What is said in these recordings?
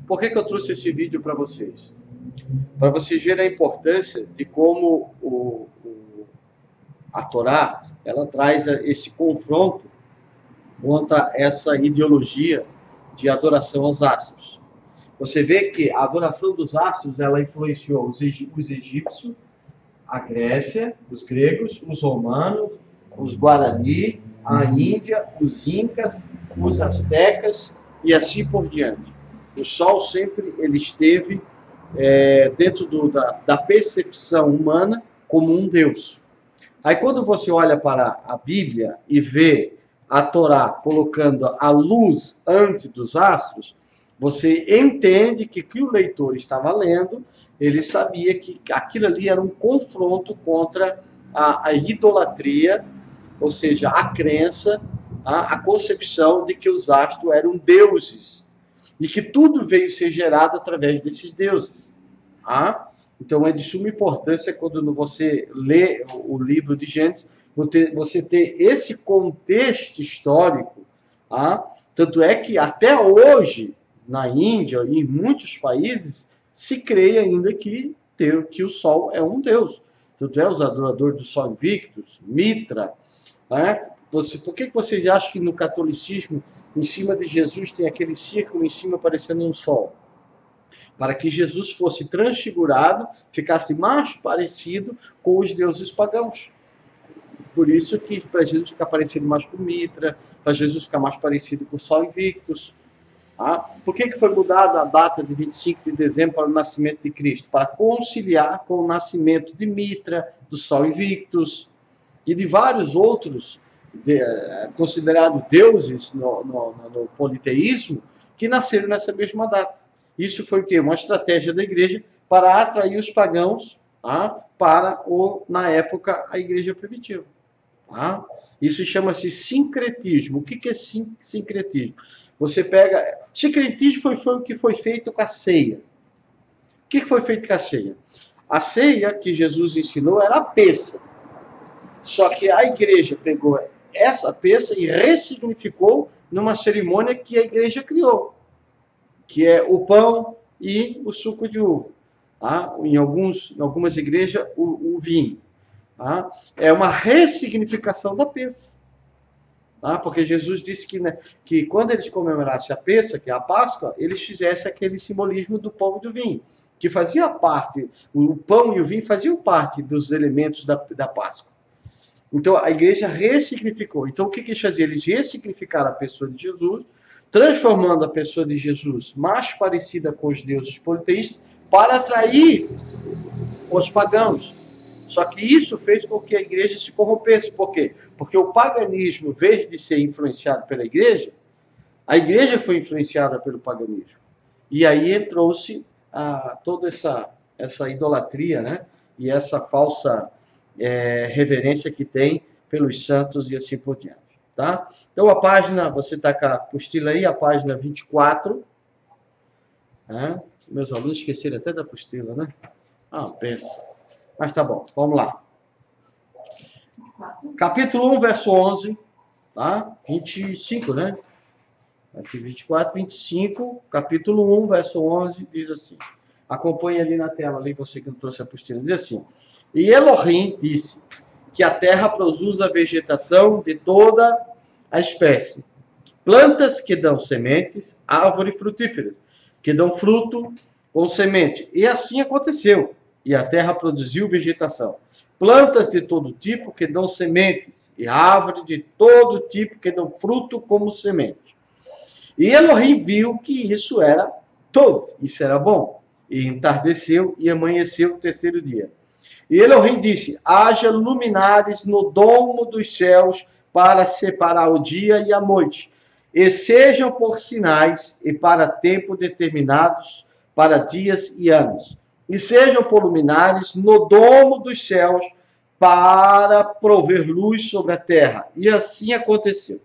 Por que eu trouxe esse vídeo para vocês? Para vocês verem a importância de como a Torá ela traz esse confronto contra essa ideologia de adoração aos astros. Você vê que a adoração dos astros ela influenciou os egípcios, a Grécia, os gregos, os romanos, os guarani, a Índia, os incas, os astecas e assim por diante. O sol sempre ele esteve dentro da percepção humana como um Deus. Aí quando você olha para a Bíblia e vê a Torá colocando a luz antes dos astros, você entende que o leitor estava lendo, ele sabia que aquilo ali era um confronto contra a idolatria, ou seja, a crença, a concepção de que os astros eram deuses e que tudo veio ser gerado através desses deuses. Então é de suma importância quando você lê o livro de Gênesis, você ter esse contexto histórico. Tanto é que até hoje, na Índia e em muitos países, se crê ainda que o Sol é um Deus. Tanto é os adoradores do Sol Invictus, Mitra. Por que vocês acham que no catolicismo, em cima de Jesus, tem aquele círculo em cima parecendo um sol? Para que Jesus fosse transfigurado, ficasse mais parecido com os deuses pagãos. Por isso que para Jesus ficar parecido mais com Mitra, para Jesus ficar mais parecido com o Sol Invictus. Por que foi mudada a data de 25 de dezembro para o nascimento de Cristo? Para conciliar com o nascimento de Mitra, do Sol Invictus e de vários outros considerados deuses no politeísmo que nasceram nessa mesma data. Isso foi o quê? Uma estratégia da igreja para atrair os pagãos para, na época, a igreja primitiva. Isso chama-se sincretismo. O que é sincretismo? Você pega... Sincretismo foi o que foi feito com a ceia. O que foi feito com a ceia? A ceia que Jesus ensinou era a peça. Só que a igreja pegou essa peça e ressignificou numa cerimônia que a igreja criou, que é o pão e o suco de uva. Em algumas igrejas, o vinho. É uma ressignificação da peça. Porque Jesus disse que quando eles comemorassem a peça, que é a Páscoa, eles fizessem aquele simbolismo do pão e do vinho, que fazia parte, o pão e o vinho faziam parte dos elementos da Páscoa. Então a igreja ressignificou. Então o que eles faziam? Eles ressignificaram a pessoa de Jesus, transformando a pessoa de Jesus mais parecida com os deuses politeístas, para atrair os pagãos. Só que isso fez com que a igreja se corrompesse. Por quê? Porque o paganismo, em vez de ser influenciado pela igreja, a igreja foi influenciada pelo paganismo. E aí entrou-se toda essa idolatria, né? E essa falsa reverência que tem pelos santos e assim por diante. Tá? Então a página, você está com a apostila aí, a página 24. Meus alunos esqueceram até da apostila, né? Pensa. Mas tá bom, vamos lá. Capítulo 1, verso 11, tá? 25, né? Aqui 24, 25, capítulo 1, verso 11, diz assim. Acompanhe ali na tela, ali você que não trouxe a apostila. Diz assim: E Elohim disse que a terra produz a vegetação de toda a espécie, plantas que dão sementes, árvores frutíferas, que dão fruto com semente. E assim aconteceu. E a terra produziu vegetação, plantas de todo tipo que dão sementes, e árvores de todo tipo que dão fruto como semente. E Elohim viu que isso era tov, isso era bom. E entardeceu e amanheceu o terceiro dia. E Elohim disse: haja luminares no domo dos céus para separar o dia e a noite, e sejam por sinais e para tempo determinados, para dias e anos. E sejam por luminares no domo dos céus para prover luz sobre a terra. E assim aconteceu.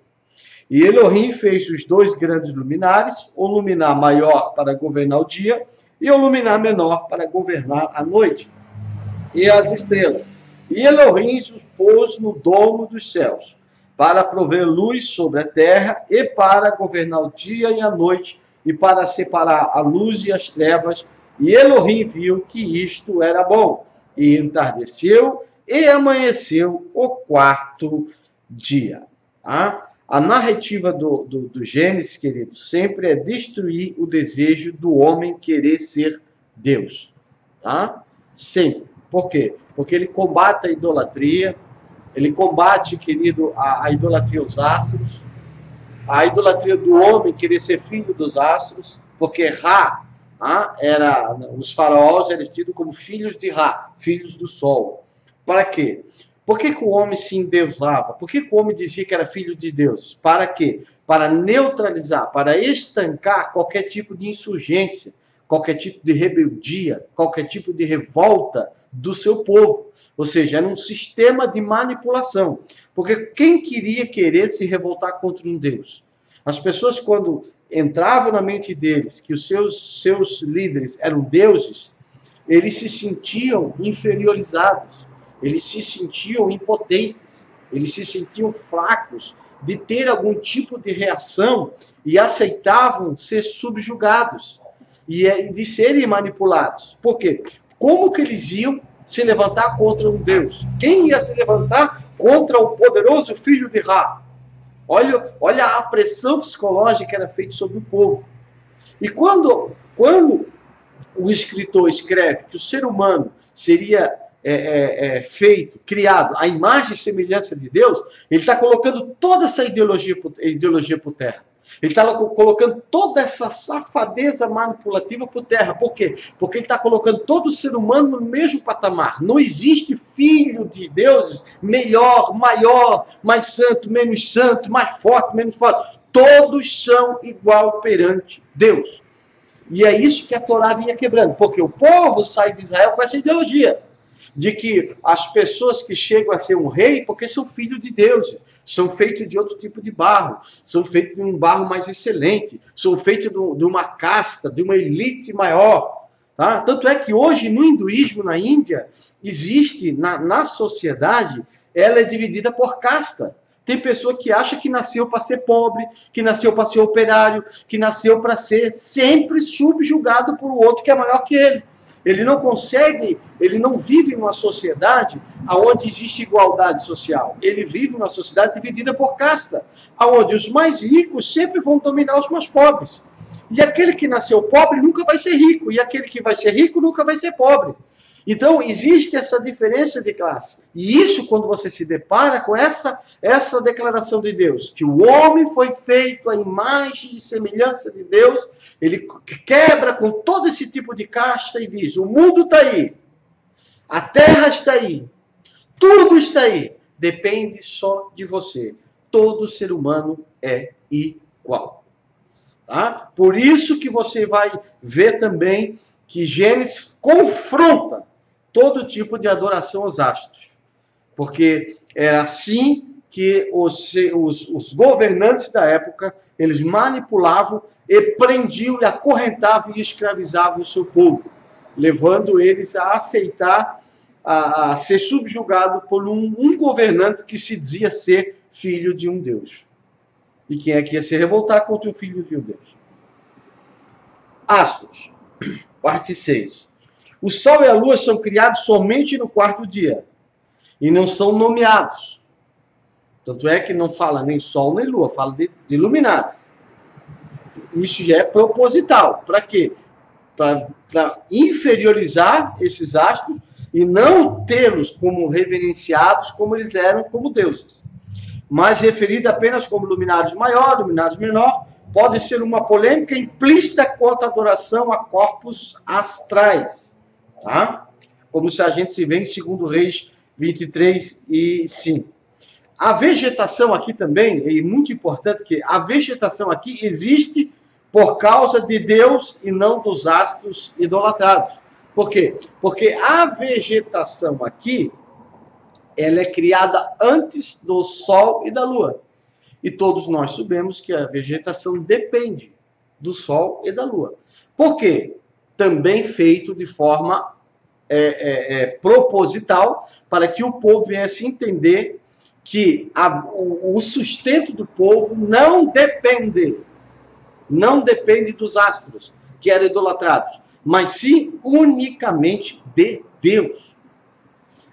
E Elohim fez os dois grandes luminares, o luminar maior para governar o dia e o luminar menor para governar a noite. E as estrelas. E Elohim os pôs no domo dos céus, para prover luz sobre a terra e para governar o dia e a noite, e para separar a luz e as trevas, e Elohim viu que isto era bom. E entardeceu e amanheceu o quarto dia. Tá? A narrativa do Gênesis, querido, sempre é destruir o desejo do homem querer ser Deus. Tá? Sempre. Por quê? Porque ele combate a idolatria, ele combate, querido, a idolatria aos astros, a idolatria do homem querer ser filho dos astros, porque Ra, os faraós eram tidos como filhos de Ra, filhos do sol. Para quê? Por que o homem se endeusava? Por que o homem dizia que era filho de Deus? Para quê? Para neutralizar, para estancar qualquer tipo de insurgência, qualquer tipo de rebeldia, qualquer tipo de revolta do seu povo. Ou seja, era um sistema de manipulação. Porque quem querer se revoltar contra um Deus? As pessoas, quando entravam na mente deles que os seus líderes eram deuses, eles se sentiam inferiorizados, eles se sentiam impotentes, eles se sentiam fracos de ter algum tipo de reação e aceitavam ser subjugados e de serem manipulados. Por quê? Como que eles iam se levantar contra um Deus? Quem ia se levantar contra o poderoso filho de Ra? Olha a pressão psicológica que era feita sobre o povo. E quando o escritor escreve que o ser humano seria criado à imagem e semelhança de Deus, ele está colocando toda essa ideologia por terra. Ele está colocando toda essa safadeza manipulativa por terra. Por quê? Porque ele está colocando todo o ser humano no mesmo patamar. Não existe filho de Deus melhor, maior, mais santo, mais forte, menos forte. Todos são igual perante Deus. E é isso que a Torá vinha quebrando. Porque o povo sai de Israel com essa ideologia de que as pessoas que chegam a ser um rei, porque são filhos de deuses, são feitos de outro tipo de barro, são feitos de um barro mais excelente, são feitos de uma casta, de uma elite maior. Tá? Tanto é que hoje no hinduísmo, na Índia, existe na sociedade, ela é dividida por casta. Tem pessoa que acha que nasceu para ser pobre, que nasceu para ser operário, que nasceu para ser sempre subjugado por outro que é maior que ele. Ele não consegue, ele não vive numa sociedade onde existe igualdade social. Ele vive numa sociedade dividida por casta, onde os mais ricos sempre vão dominar os mais pobres. E aquele que nasceu pobre nunca vai ser rico, e aquele que vai ser rico nunca vai ser pobre. Então, existe essa diferença de classe. E isso, quando você se depara com essa declaração de Deus, que o homem foi feito à imagem e semelhança de Deus, ele quebra com todo esse tipo de casta e diz, o mundo está aí, a terra está aí, tudo está aí, depende só de você. Todo ser humano é igual. Tá? Por isso que você vai ver também que Gênesis confronta todo tipo de adoração aos astros. Porque era assim que os governantes da época, eles manipulavam e prendiam e acorrentavam e escravizavam o seu povo, levando eles a aceitar, a ser subjugado por um governante que se dizia ser filho de um Deus. E quem é que ia se revoltar contra o filho de um Deus? Astros, parte 6. O Sol e a Lua são criados somente no quarto dia e não são nomeados. Tanto é que não fala nem Sol nem Lua, fala de iluminados. Isso já é proposital. Para quê? Para inferiorizar esses astros e não tê-los como reverenciados como eles eram como deuses. Mas referido apenas como iluminados maior, iluminados menor, pode ser uma polêmica implícita quanto à adoração a corpos astrais. Tá? Como se a gente se vê em 2 Reis 23 e 5. A vegetação aqui também, é muito importante que a vegetação aqui existe por causa de Deus e não dos astros idolatrados. Por quê? Porque a vegetação aqui, ela é criada antes do Sol e da Lua. E todos nós sabemos que a vegetação depende do Sol e da Lua. Por quê? Também feito de forma proposital, para que o povo viesse entender que o sustento do povo não depende não depende dos astros que eram idolatrados, mas sim unicamente de Deus.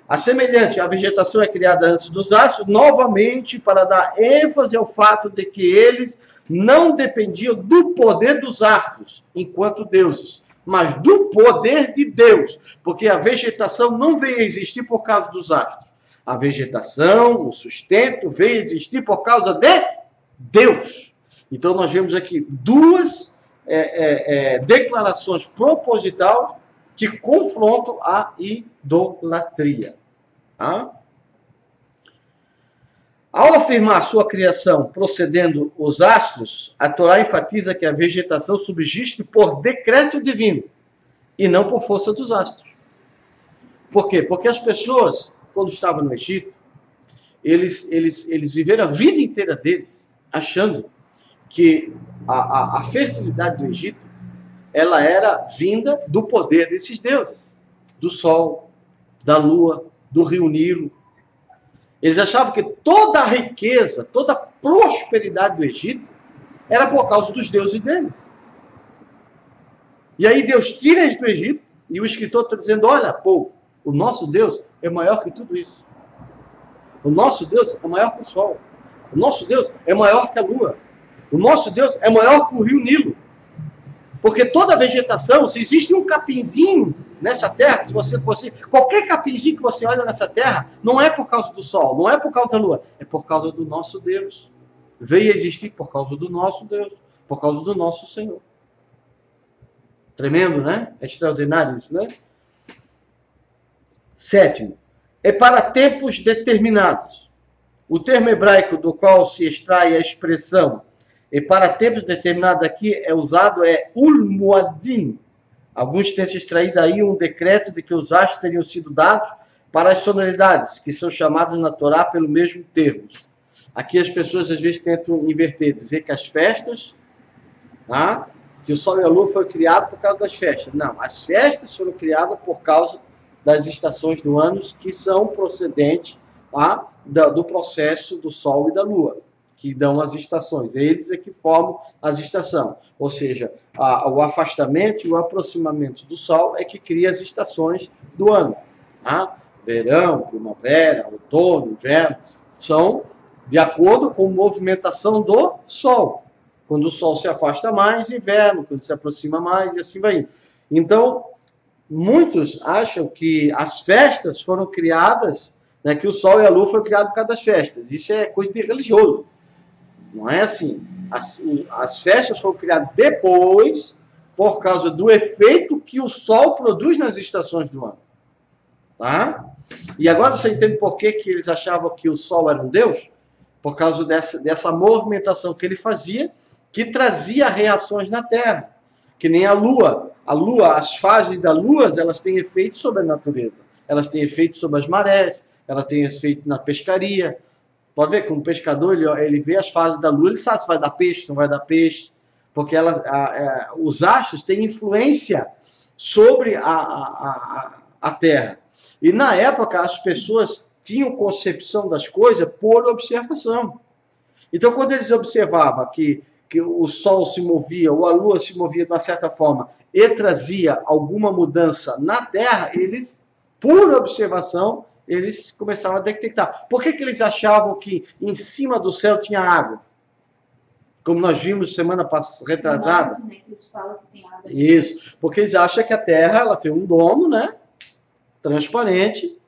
A semelhante, a vegetação é criada antes dos astros, novamente para dar ênfase ao fato de que eles não dependiam do poder dos astros, enquanto deuses, mas do poder de Deus, porque a vegetação não veio a existir por causa dos astros. A vegetação, o sustento, veio a existir por causa de Deus. Então nós vemos aqui duas declarações propositais que confrontam a idolatria. Tá? Ao afirmar sua criação procedendo os astros, a Torá enfatiza que a vegetação subsiste por decreto divino e não por força dos astros. Por quê? Porque as pessoas, quando estavam no Egito, eles viveram a vida inteira deles achando que a fertilidade do Egito ela era vinda do poder desses deuses, do sol, da lua, do rio Nilo. Eles achavam que toda a riqueza, toda a prosperidade do Egito era por causa dos deuses deles. E aí Deus tira eles do Egito e o escritor está dizendo, olha, povo, o nosso Deus é maior que tudo isso. O nosso Deus é maior que o sol. O nosso Deus é maior que a lua. O nosso Deus é maior que o rio Nilo. Porque toda vegetação, se existe um capinzinho nessa terra, se você qualquer capinzinho que você olha nessa terra, não é por causa do sol, não é por causa da lua, é por causa do nosso Deus. Veio a existir por causa do nosso Deus, por causa do nosso Senhor. Tremendo, né? É extraordinário isso, né? Sétimo, é para tempos determinados. O termo hebraico do qual se extrai a expressão e para tempos determinados aqui é usado ul-muadim. Alguns tentam extrair daí um decreto de que os astros teriam sido dados para as sonoridades, que são chamadas na Torá pelo mesmo termo. Aqui as pessoas às vezes tentam inverter, dizer que as festas, tá? Que o sol e a lua foram criados por causa das festas. Não, as festas foram criadas por causa das estações do ano que são procedentes do processo do sol e da lua, que dão as estações. Eles é que formam as estações. Ou seja, o afastamento e o aproximamento do sol é que cria as estações do ano. Tá? Verão, primavera, outono, inverno, são de acordo com a movimentação do sol. Quando o sol se afasta mais, inverno, quando se aproxima mais, e assim vai. Então, muitos acham que as festas foram criadas, né, que o sol e a lua foram criados por causa das festas. Isso é coisa de religioso. Não é assim. As festas foram criadas depois, por causa do efeito que o sol produz nas estações do ano. Tá? E agora você entende por que eles achavam que o sol era um deus? Por causa dessa movimentação que ele fazia, que trazia reações na Terra. Que nem a Lua. A Lua, as fases da Lua, elas têm efeito sobre a natureza. Elas têm efeito sobre as marés, elas têm efeito na pescaria. Pode ver que um pescador, ele vê as fases da Lua, ele sabe se vai dar peixe, não vai dar peixe. Porque os astros têm influência sobre a Terra. E na época, as pessoas tinham concepção das coisas por observação. Então, quando eles observavam que o Sol se movia, ou a Lua se movia de uma certa forma, e trazia alguma mudança na Terra, eles, por observação, eles começavam a detectar. Por que eles achavam que em cima do céu tinha água? Como nós vimos semana retrasada. Né, que eles falam que tem água. Isso, porque eles acham que a Terra ela tem um domo, né? Transparente,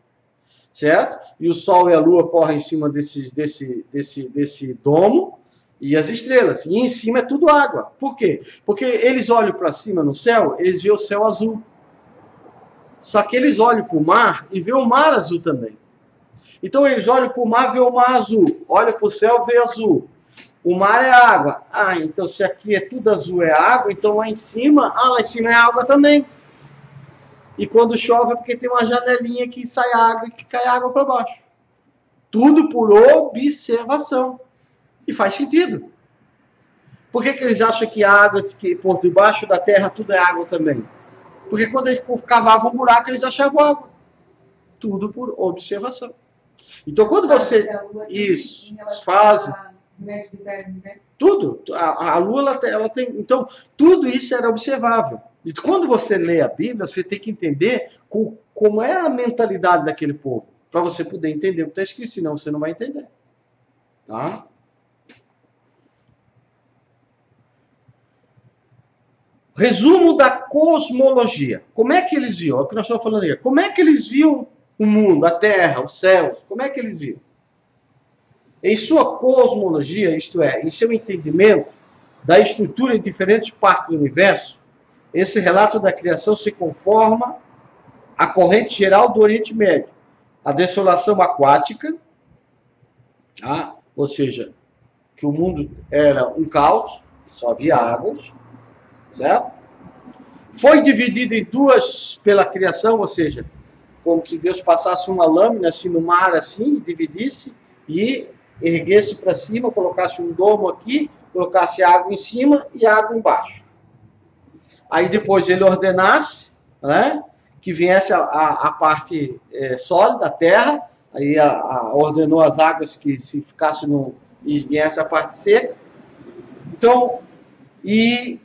certo? E o Sol e a Lua correm em cima desse domo e as estrelas. E em cima é tudo água. Por quê? Porque eles olham para cima no céu, eles veem o céu azul. Só que eles olham para o mar e veem o mar azul também. Então eles olham para o mar e veem o mar azul. Olham para o céu e veem azul. O mar é água. Então se aqui é tudo azul é água, então lá em cima é água também. E quando chove é porque tem uma janelinha que sai água e que cai água para baixo. Tudo por observação. E faz sentido. Por que eles acham que a água, que por debaixo da terra tudo é água também? Porque quando eles cavavam um buraco, eles achavam água. Tudo por observação. Então quando você... Isso, fase... Remédio de vermes, né? Tudo. A lua, ela tem... Então, tudo isso era observável. E quando você lê a Bíblia, você tem que entender como era a mentalidade daquele povo, para você poder entender o que está escrito, senão você não vai entender. Tá? Resumo da cosmologia. Como é que eles viam? É o que nós estamos falando aí. Como é que eles viam o mundo, a Terra, os céus? Como é que eles viam? Em sua cosmologia, isto é, em seu entendimento da estrutura em diferentes partes do universo, esse relato da criação se conforma à corrente geral do Oriente Médio, a desolação aquática, tá? Ou seja, que o mundo era um caos, só havia águas, certo? Foi dividido em duas pela criação, ou seja, como se Deus passasse uma lâmina assim no mar, assim, dividisse e erguesse para cima, colocasse um domo aqui, colocasse água em cima e água embaixo. Aí depois ele ordenasse, né, que viesse a parte sólida, a terra, aí ordenou as águas que se ficasse e viesse a parte seca. Então, e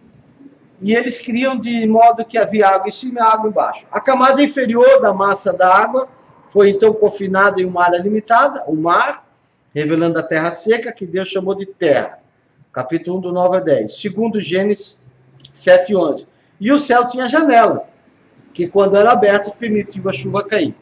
eles criam de modo que havia água em cima e água embaixo. A camada inferior da massa da água foi então confinada em uma área limitada, o mar, revelando a terra seca, que Deus chamou de terra. Capítulo 1 do 9 a 10. Segundo Gênesis 7 e 11. E o céu tinha janelas, que quando eram abertas permitiam a chuva cair.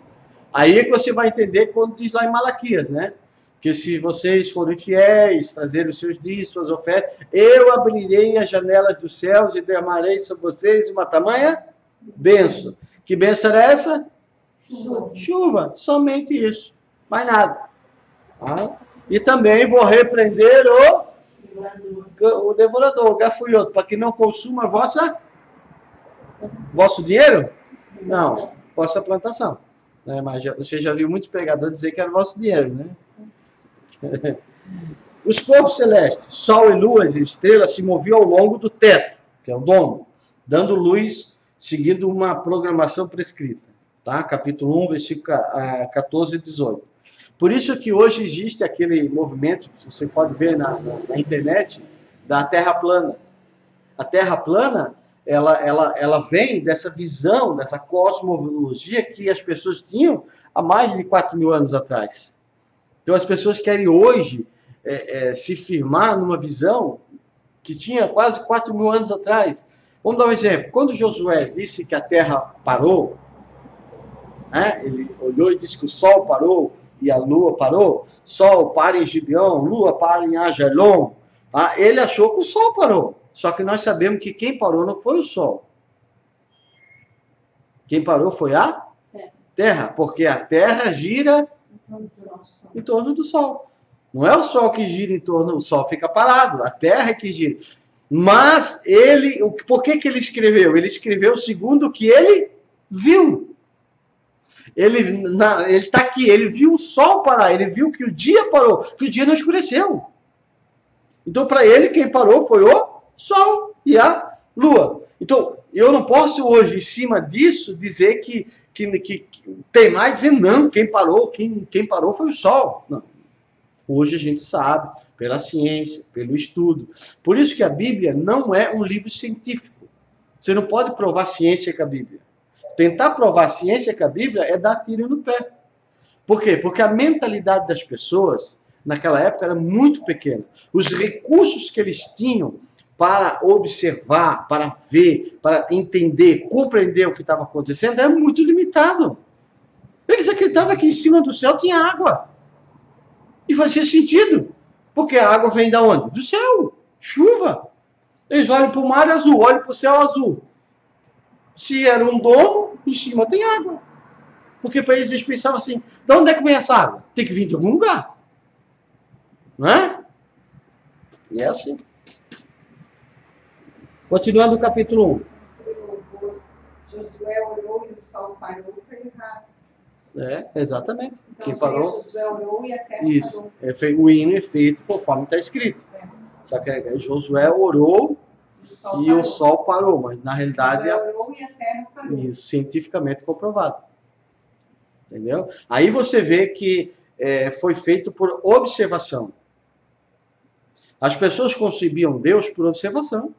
Aí é que você vai entender quando diz lá em Malaquias, né? Que se vocês forem fiéis, trazerem os seus dias, suas ofertas, eu abrirei as janelas dos céus e derramarei sobre vocês uma tamanha bênção. Que bênção era essa? Chuva. Chuva, somente isso, mais nada. Ah, e também vou repreender o devorador, o gafanhoto, para que não consuma vosso dinheiro? Não, vossa plantação. Mas você já viu muitos pregadores dizer que era vosso dinheiro, né? Os corpos celestes, Sol e Luas e estrelas se moviam ao longo do teto, que é o domo, dando luz seguindo uma programação prescrita. Tá? Capítulo 1, versículo 14 e 18. Por isso que hoje existe aquele movimento, que você pode ver na internet, da Terra plana. A Terra plana, ela vem dessa visão, dessa cosmologia que as pessoas tinham há mais de 4.000 anos atrás. Então as pessoas querem hoje se firmar numa visão que tinha quase 4.000 anos atrás. Vamos dar um exemplo. Quando Josué disse que a Terra parou, né, ele olhou e disse que o Sol parou e a Lua parou. Sol para em Gibeon, Lua para em Ajalon. Tá? Ele achou que o Sol parou. Só que nós sabemos que quem parou não foi o Sol. Quem parou foi a Terra, porque a Terra gira em torno do Sol. Não é o Sol que gira em torno, o Sol fica parado, a Terra é que gira. Mas por que ele escreveu? Ele escreveu segundo o que ele viu. Ele está aqui, ele viu o Sol parar, ele viu que o dia parou, que o dia não escureceu. Então, para ele, quem parou foi o Sol e a Lua. Então, eu não posso hoje, em cima disso, dizer que tem mais dizendo, não, quem parou foi o Sol. Não. Hoje a gente sabe, pela ciência, pelo estudo. Por isso que a Bíblia não é um livro científico. Você não pode provar ciência com a Bíblia. Tentar provar ciência com a Bíblia é dar tiro no pé. Por quê? Porque a mentalidade das pessoas, naquela época, era muito pequena. Os recursos que eles tinham para observar, para ver, para entender, compreender o que estava acontecendo, era muito limitado. Eles acreditavam que em cima do céu tinha água. E fazia sentido. Porque a água vem de onde? Do céu. Chuva. Eles olham para o mar azul, olham para o céu azul. Se era um domo, em cima tem água. Porque para eles pensavam assim, de onde é que vem essa água? Tem que vir de algum lugar. Não é? E é assim. Continuando o capítulo 1. Josué orou e o sol parou, foi errado. Exatamente. Então, Quem parou? Josué orou e a terra Isso. parou. O hino é feito conforme está escrito. Só que Josué orou e o sol parou, mas na realidade Josué orou e a terra parou. Isso, cientificamente comprovado. Entendeu? Aí você vê que foi feito por observação. As pessoas concebiam Deus por observação.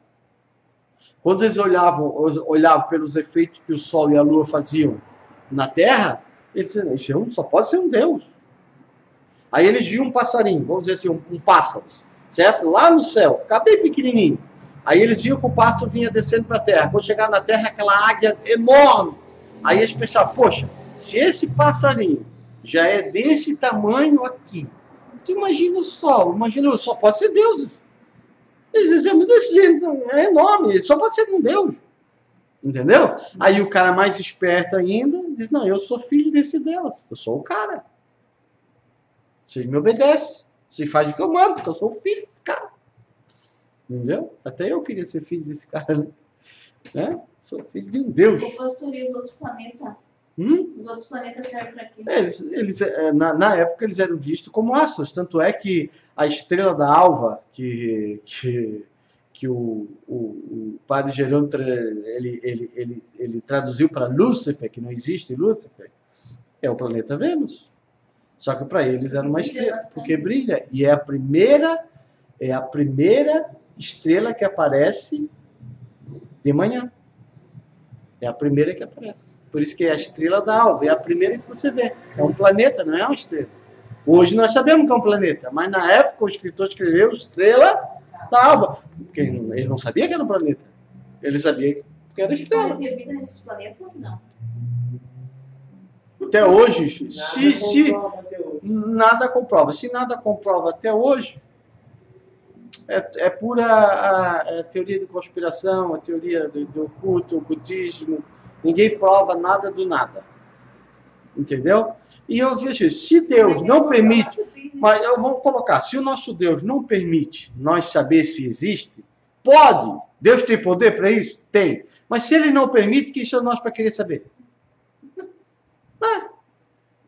Quando eles olhavam pelos efeitos que o Sol e a Lua faziam na Terra, eles diziam, isso só pode ser um Deus. Aí eles viam um passarinho, vamos dizer assim, um pássaro, certo? Lá no céu, ficava bem pequenininho. Aí eles viam que o pássaro vinha descendo para a Terra. Quando chegar na Terra, aquela águia enorme. Aí eles pensavam, poxa, se esse passarinho já é desse tamanho aqui, tu imagina o Sol, só pode ser Deus. Eles diziam, meu Deus, é enorme, só pode ser um Deus. Entendeu? Aí o cara mais esperto ainda diz, não, eu sou filho desse Deus, eu sou o cara. Vocês me obedecem, vocês fazem o que eu mando, porque eu sou o filho desse cara. Entendeu? Até eu queria ser filho desse cara, né? Sou filho de um Deus. O pastoreio dos outros planetas. Os outros planetas servem para quê? Na época eles eram vistos como astros, tanto é que a estrela da alva que o padre Jerônimo ele traduziu para Lúcifer, que não existe Lúcifer, é o planeta Vênus. Só que para eles era uma estrela, porque brilha. E é a primeira estrela que aparece de manhã. É a primeira que aparece. Por isso que é a estrela da alva, é a primeira que você vê. É um planeta, não é uma estrela. Hoje nós sabemos que é um planeta, mas na época o escritor escreveu estrela da alva. Porque ele não sabia que era um planeta. Ele sabia que era estrela. Pode ter vida nesses planetas ou não? Até hoje, nada comprova. Se nada comprova até hoje, é pura a teoria de conspiração, a teoria do oculto, ocultismo. Ninguém prova nada do nada. Entendeu? E eu vejo, se Deus não permite, mas eu vou colocar, se o nosso Deus não permite nós saber se existe, pode. Deus tem poder para isso? Tem. Mas se ele não permite, quem são nós para querer saber?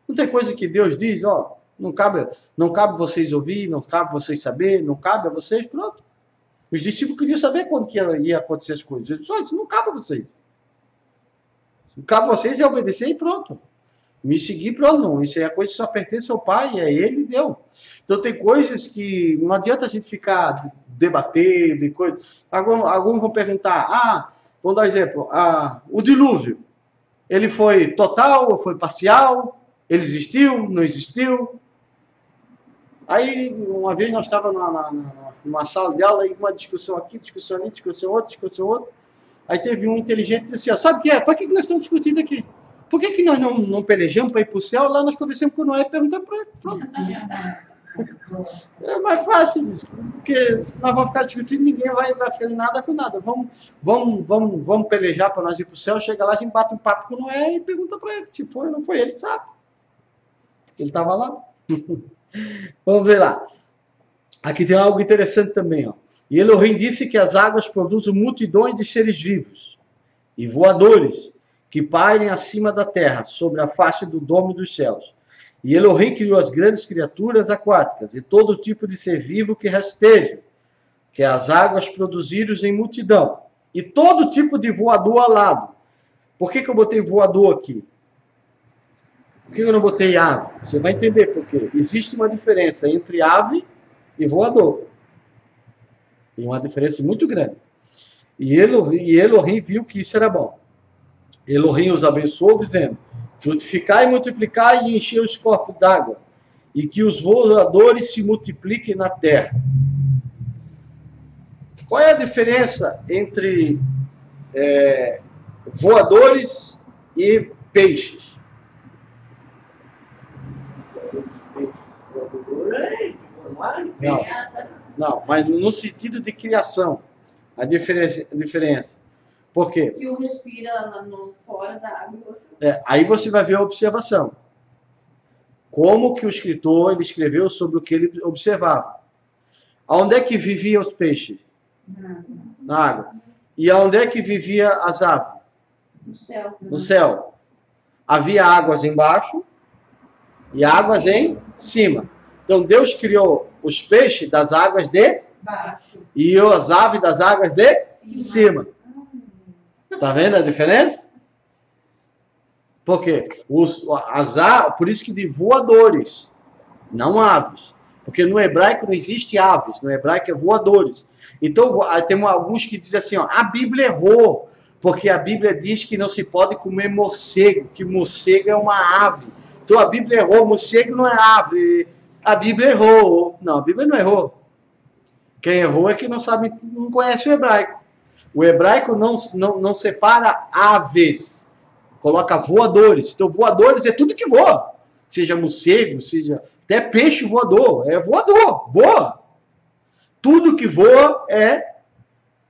Não tem coisa que Deus diz, ó, não cabe vocês ouvir, não cabe vocês saber, não cabe a vocês, pronto. Os discípulos queriam saber quando que ia acontecer as coisas. Eles disseram, isso não cabe a vocês. Não cabe a vocês é obedecer e pronto. Me seguir, pronto, não. Isso é a coisa que só pertence ao Pai, é Ele e deu. Então tem coisas que não adianta a gente ficar debatendo e coisas. Alguns vão perguntar, vamos dar um exemplo, o dilúvio, ele foi total ou foi parcial? Ele existiu? Não existiu? Aí, uma vez nós estávamos numa sala de aula, e uma discussão aqui, discussão ali, discussão outra. Aí teve um inteligente que disse assim, sabe o que é? Por que nós estamos discutindo aqui? Por que nós não pelejamos para ir para o céu? Lá nós conversamos com o Noé e perguntamos para ele. Pronto. É mais fácil isso, porque nós vamos ficar discutindo, ninguém vai fazer nada com nada. Vamos pelejar para nós ir para o céu, chega lá, a gente bate um papo com o Noé e pergunta para ele. Se foi ou não foi, ele sabe. Ele estava lá. Vamos ver lá. Aqui tem algo interessante também. Ó. E Elohim disse que as águas produzem multidões de seres vivos e voadores que pairem acima da terra, sobre a face do dome dos céus. E Elohim criou as grandes criaturas aquáticas e todo tipo de ser vivo que rasteja, que as águas produziram em multidão, e todo tipo de voador alado. Por que eu botei voador aqui? Por que eu não botei ave? Você vai entender por quê. Existe uma diferença entre ave e voador. E uma diferença muito grande. E Elohim viu que isso era bom. Elohim os abençoou, dizendo, frutificai e multiplicai e enchei os corpos d'água, e que os voadores se multipliquem na terra. Qual é a diferença entre voadores e peixes? Não, mas no sentido de criação, a diferença. Por quê? Que um respira fora da água e o outro... Aí você vai ver a observação. Como que o escritor ele escreveu sobre o que ele observava. Aonde é que viviam os peixes? Na água. E aonde é que vivia as aves? No céu. No céu. Havia águas embaixo e águas em cima. Então Deus criou os peixes das águas de baixo e as aves das águas de cima. Tá vendo a diferença? Por quê? Por isso que de voadores, não aves. Porque no hebraico não existe aves, no hebraico é voadores. Então, tem alguns que dizem assim, ó, a Bíblia errou, porque a Bíblia diz que não se pode comer morcego, que morcego é uma ave. Então, a Bíblia errou, morcego não é ave. A Bíblia errou. Não, a Bíblia não errou. Quem errou é que não sabe, não conhece o hebraico. O hebraico não separa aves, coloca voadores. Então, voadores é tudo que voa. Seja morcego, seja até peixe voador. É voador, voa. Tudo que voa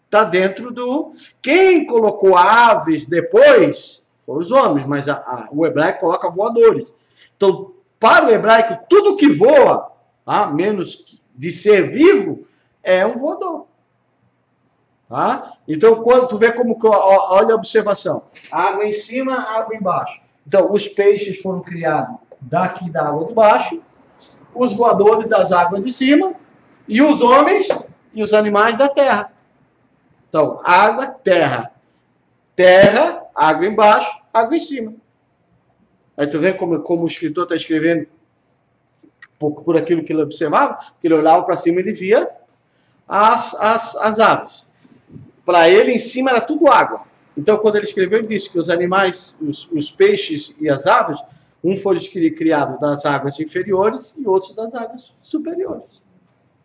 está dentro do... Quem colocou aves depois foram os homens, mas o hebraico coloca voadores. Então, para o hebraico, tudo que voa, menos de ser vivo, é um voador. Tá? Então, quando tu vê como... Olha a observação. Água em cima, água embaixo. Então, os peixes foram criados daqui da água de baixo, os voadores das águas de cima, e os homens e os animais da terra. Então, água, terra. Terra, água embaixo, água em cima. Aí tu vê como o escritor está escrevendo por aquilo que ele observava, que ele olhava para cima e ele via as aves. Para ele, em cima era tudo água. Então, quando ele escreveu, ele disse que os animais, os peixes e as aves, um foi criado das águas inferiores e outros das águas superiores.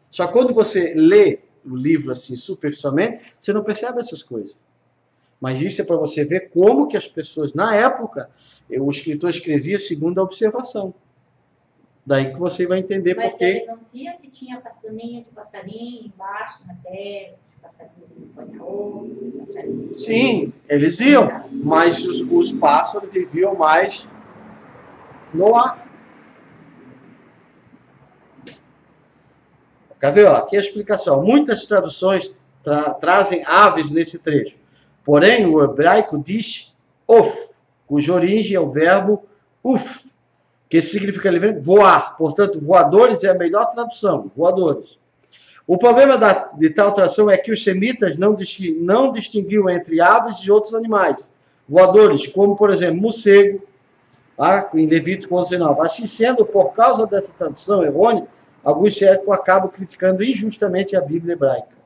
Só que quando você lê o livro assim superficialmente, você não percebe essas coisas. Mas isso é para você ver como que as pessoas, na época, o escritor escrevia segundo a observação. Daí que você vai entender mas porque... ele não via que tinha ninho de passarinho embaixo na terra, de passarinho de ovo, passarinho... Sim, eles viam, mas os pássaros viviam mais no ar. Quer ver? Ó, aqui a explicação. Muitas traduções trazem aves nesse trecho. Porém, o hebraico diz of, cuja origem é o verbo uf, que significa voar. Portanto, voadores é a melhor tradução, voadores. O problema de tal tradução é que os semitas não distinguiam entre aves e outros animais voadores, como, por exemplo, morcego, em Levítico 11:9. Assim sendo, por causa dessa tradução errônea, alguns céticos acabam criticando injustamente a Bíblia hebraica.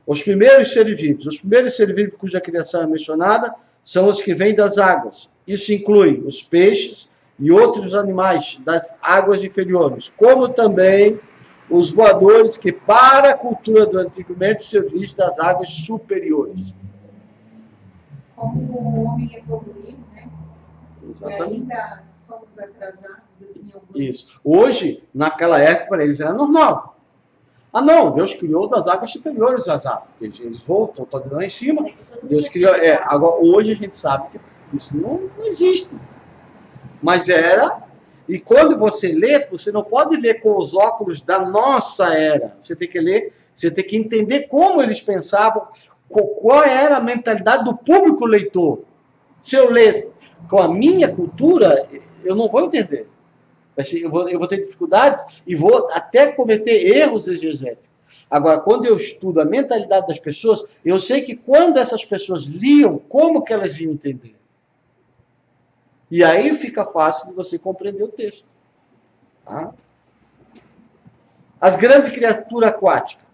Os primeiros seres vivos cuja criação é mencionada são os que vêm das águas. Isso inclui os peixes e outros animais das águas inferiores, como também os voadores que, para a cultura do antigamente, se origem das águas superiores. Como o homem evoluiu, né? Exatamente. E ainda somos atrasados, assim, alguns... Isso. Hoje, naquela época, para eles era normal. Não, Deus criou das águas superiores as aves. Eles voltam, estão lá em cima. Deus criou... agora, hoje a gente sabe que isso não existe. Mas era... E quando você lê, você não pode ler com os óculos da nossa era. Você tem que ler, você tem que entender como eles pensavam, qual era a mentalidade do público leitor. Se eu ler com a minha cultura, eu não vou entender. Eu vou ter dificuldades e vou até cometer erros exegéticos. Agora, quando eu estudo a mentalidade das pessoas, eu sei que quando essas pessoas liam, como que elas iam entender. E aí fica fácil de você compreender o texto. Tá? As grandes criaturas aquáticas.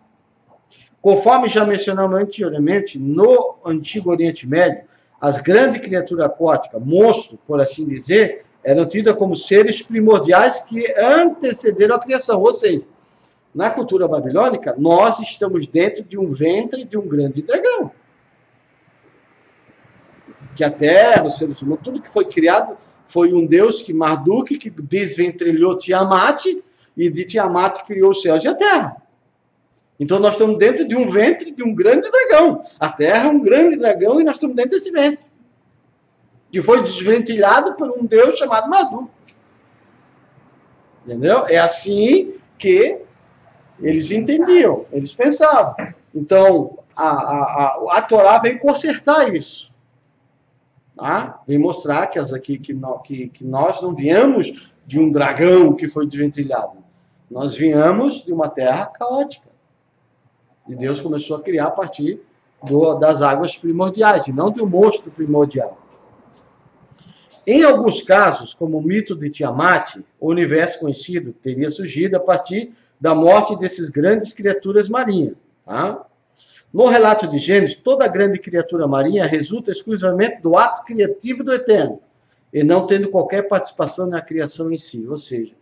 Conforme já mencionamos anteriormente, no Antigo Oriente Médio, as grandes criaturas aquáticas, monstros, por assim dizer, eram tidas como seres primordiais que antecederam a criação. Ou seja, na cultura babilônica, nós estamos dentro de um ventre de um grande dragão. Que a terra, os seres humanos, tudo que foi criado foi um deus, Marduk, que desventrilhou Tiamat, e de Tiamat criou os céus e a terra. Então nós estamos dentro de um ventre de um grande dragão. A terra é um grande dragão e nós estamos dentro desse ventre. Que foi desventilhado por um deus chamado Marduk. Entendeu? É assim que eles entendiam, eles pensavam. Então, a Torá vem consertar isso. Tá? Vem mostrar que nós não viemos de um dragão que foi desventilhado. Nós viemos de uma terra caótica. E Deus começou a criar a partir das águas primordiais, e não de um monstro primordial. Em alguns casos, como o mito de Tiamat, o universo conhecido teria surgido a partir da morte desses grandes criaturas marinhas. Tá? No relato de Gênesis, toda grande criatura marinha resulta exclusivamente do ato criativo do Eterno, e não tendo qualquer participação na criação em si. Ou seja,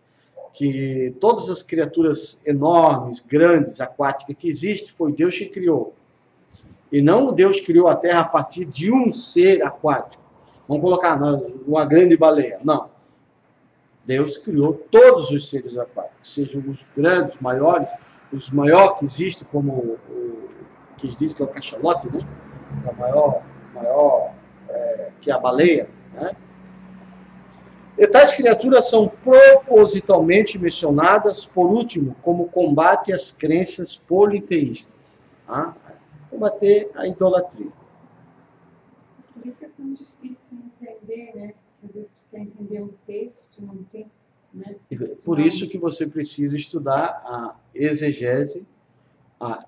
que todas as criaturas enormes, grandes, aquáticas que existem, foi Deus que criou. E não Deus criou a Terra a partir de um ser aquático. Vamos colocar uma grande baleia. Não. Deus criou todos os seres aquáticos, sejam os grandes, os maiores que existem, como o que diz que é o cachalote, né? É o maior que a baleia, né? E tais criaturas são propositalmente mencionadas, por último, como combate às crenças politeístas. Tá? Combater a idolatria. Por isso é tão difícil entender, né? Às vezes tu quer entender um texto, não tem... Né? Por isso que você precisa estudar a exegese, a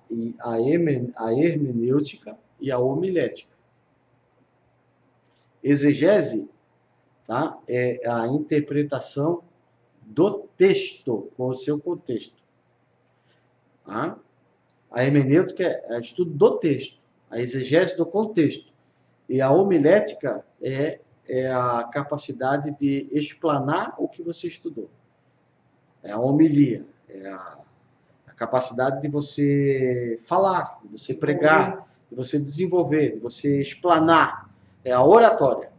hermenêutica e a homilética. Exegese, tá? É a interpretação do texto, com o seu contexto. Tá? A hermenêutica é o estudo do texto, a exegese do contexto. E a homilética é a capacidade de explanar o que você estudou. É a homilia, é a capacidade de você falar, de você pregar, de você desenvolver, de você explanar. É a oratória.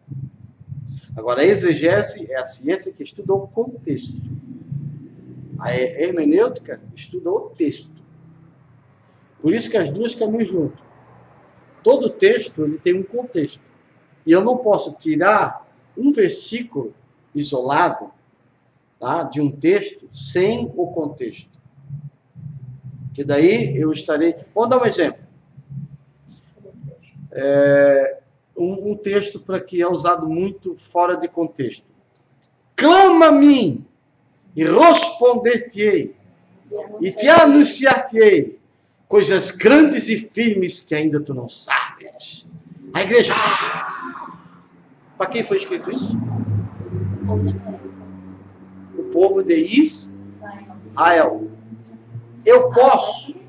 Agora, a exegese é a ciência que estuda o contexto. A hermenêutica estuda o texto. Por isso que as duas caminham junto. Todo texto ele tem um contexto. E eu não posso tirar um versículo isolado, tá, de um texto sem o contexto. Que daí eu estarei... Vamos dar um exemplo. Um texto para que é usado muito fora de contexto. Clama a mim e responder-te-ei e te anunciar-te-ei coisas grandes e firmes que ainda tu não sabes. A igreja... Para quem foi escrito isso? O povo de Israel. Eu posso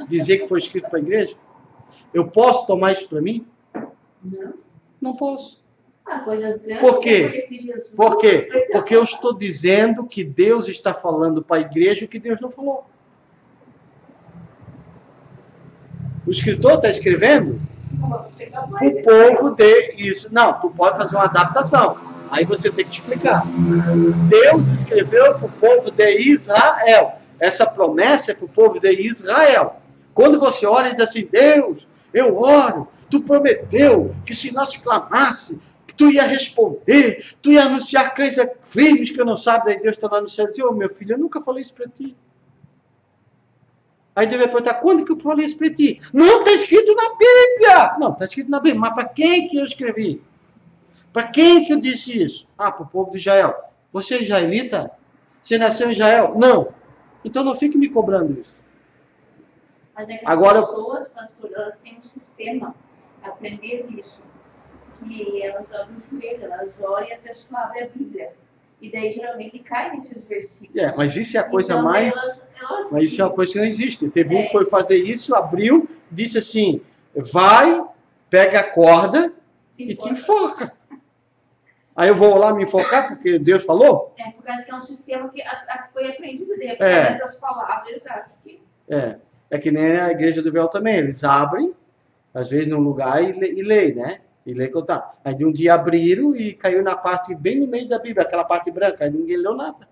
dizer que foi escrito para a igreja? Eu posso tomar isso para mim? Não. Não posso. Coisas grandes. Por quê? Por quê? Porque eu estou dizendo que Deus está falando para a igreja o que Deus não falou. O escritor está escrevendo o povo de isso. Não, tu pode fazer uma adaptação. Aí você tem que explicar. Deus escreveu para o povo de Israel. Essa promessa é para o povo de Israel. Quando você ora e diz assim, Deus, eu oro, tu prometeu que se nós clamasse, tu ia responder, tu ia anunciar coisas firmes que eu não sabe, daí Deus está lá no céu e diz, meu filho, eu nunca falei isso para ti. Aí Deus vai perguntar, quando que eu falei isso para ti? Não, está escrito na Bíblia. Não, está escrito na Bíblia, mas para quem que eu escrevi? Para quem que eu disse isso? Para o povo de Israel. Você é israelita? Você nasceu em Israel? Não. Então não fique me cobrando isso. Mas é que agora, as pessoas, pastor, elas têm um sistema, aprender isso, que elas dobram o joelho, elas oram e a pessoa abre a Bíblia. E daí geralmente cai nesses versículos. Mas isso é a coisa então, mais... Mas isso é uma coisa que não existe. Teve um que foi fazer isso, abriu, disse assim, vai, pega a corda e te enforca. Aí eu vou lá me enforcar porque Deus falou? Por causa que é um sistema que foi aprendido dele. Através das palavras, acho que... É que nem a igreja do véu também. Eles abrem, às vezes num lugar e lê, né? E lê que tá. Aí de um dia abriram e caiu na parte bem no meio da Bíblia, aquela parte branca. Aí ninguém leu nada.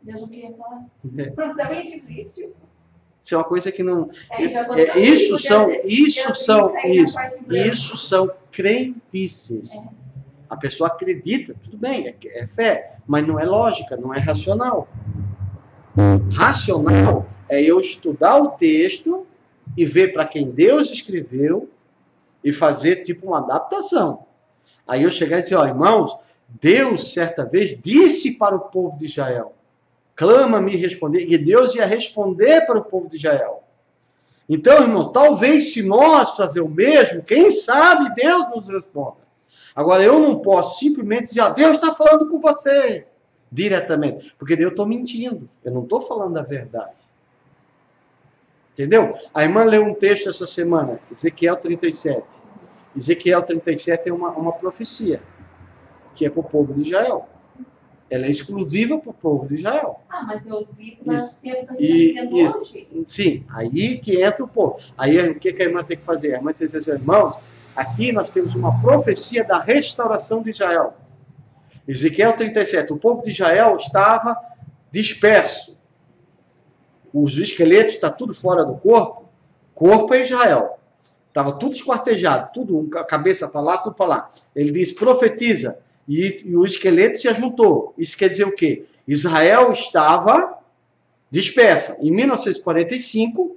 Deus não queria falar. Também existe. Isso é uma coisa que não... Isso são crendices. A pessoa acredita, tudo bem, é fé, mas não é lógica, não é racional. Racional é eu estudar o texto e ver para quem Deus escreveu e fazer tipo uma adaptação. Aí eu chegar e dizer, irmãos, Deus certa vez disse para o povo de Israel, clama-me e responder, e Deus ia responder para o povo de Israel. Então, irmãos, talvez se nós fazer o mesmo, quem sabe Deus nos responda. Agora, eu não posso simplesmente dizer, Deus está falando com você, diretamente. Porque daí eu estou mentindo. Eu não estou falando a verdade. Entendeu? A irmã leu um texto essa semana, Ezequiel 37. Ezequiel 37 é uma profecia, que é para o povo de Israel. Ela é exclusiva para o povo de Israel. Mas eu vi que nós temos hoje. Sim, aí que entra o povo. Aí o que a irmã tem que fazer? A irmã diz assim, irmãos, aqui nós temos uma profecia da restauração de Israel. Ezequiel 37, o povo de Israel estava disperso. Os esqueletos estão tudo fora do corpo. Corpo é Israel. Estava tudo esquartejado, tudo, a cabeça para lá, tudo para lá. Ele diz, profetiza. E o esqueleto se ajuntou. Isso quer dizer o quê? Israel estava dispersa. Em 1945,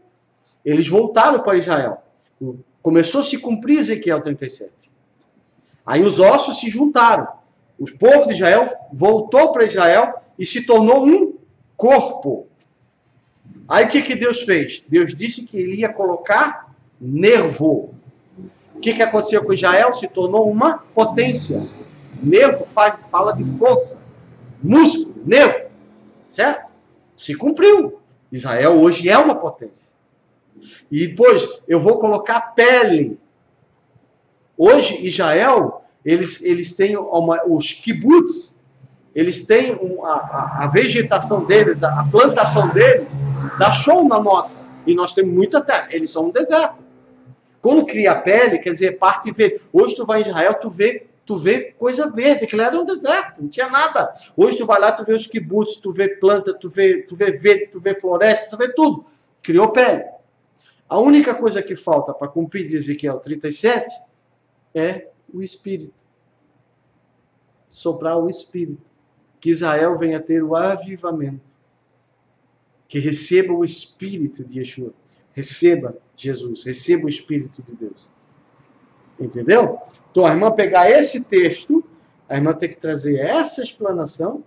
eles voltaram para Israel. Começou a se cumprir Ezequiel 37. Aí os ossos se juntaram. O povo de Israel voltou para Israel e se tornou um corpo. Aí o que Deus fez? Deus disse que ele ia colocar nervo. O que aconteceu com Israel? Se tornou uma potência. Nervo fala de força. Músculo, nervo. Certo? Se cumpriu. Israel hoje é uma potência. E depois eu vou colocar pele. Hoje Israel, eles têm os kibbutz, eles têm a vegetação deles, a plantação deles, dá show na nossa. E nós temos muita terra. Eles são um deserto. Quando cria pele, quer dizer, parte verde. Hoje tu vai em Israel, tu vê coisa verde, aquilo era um deserto, não tinha nada. Hoje tu vai lá, tu vê os kibbutz, tu vê planta, tu vê verde, tu vê floresta, tu vê tudo. Criou pele. A única coisa que falta para cumprir de Ezequiel 37 é o Espírito. Soprar o Espírito. Que Israel venha ter o avivamento. Que receba o Espírito de Yeshua. Receba Jesus. Receba o Espírito de Deus. Entendeu? Então a irmã pegar esse texto, a irmã tem que trazer essa explanação.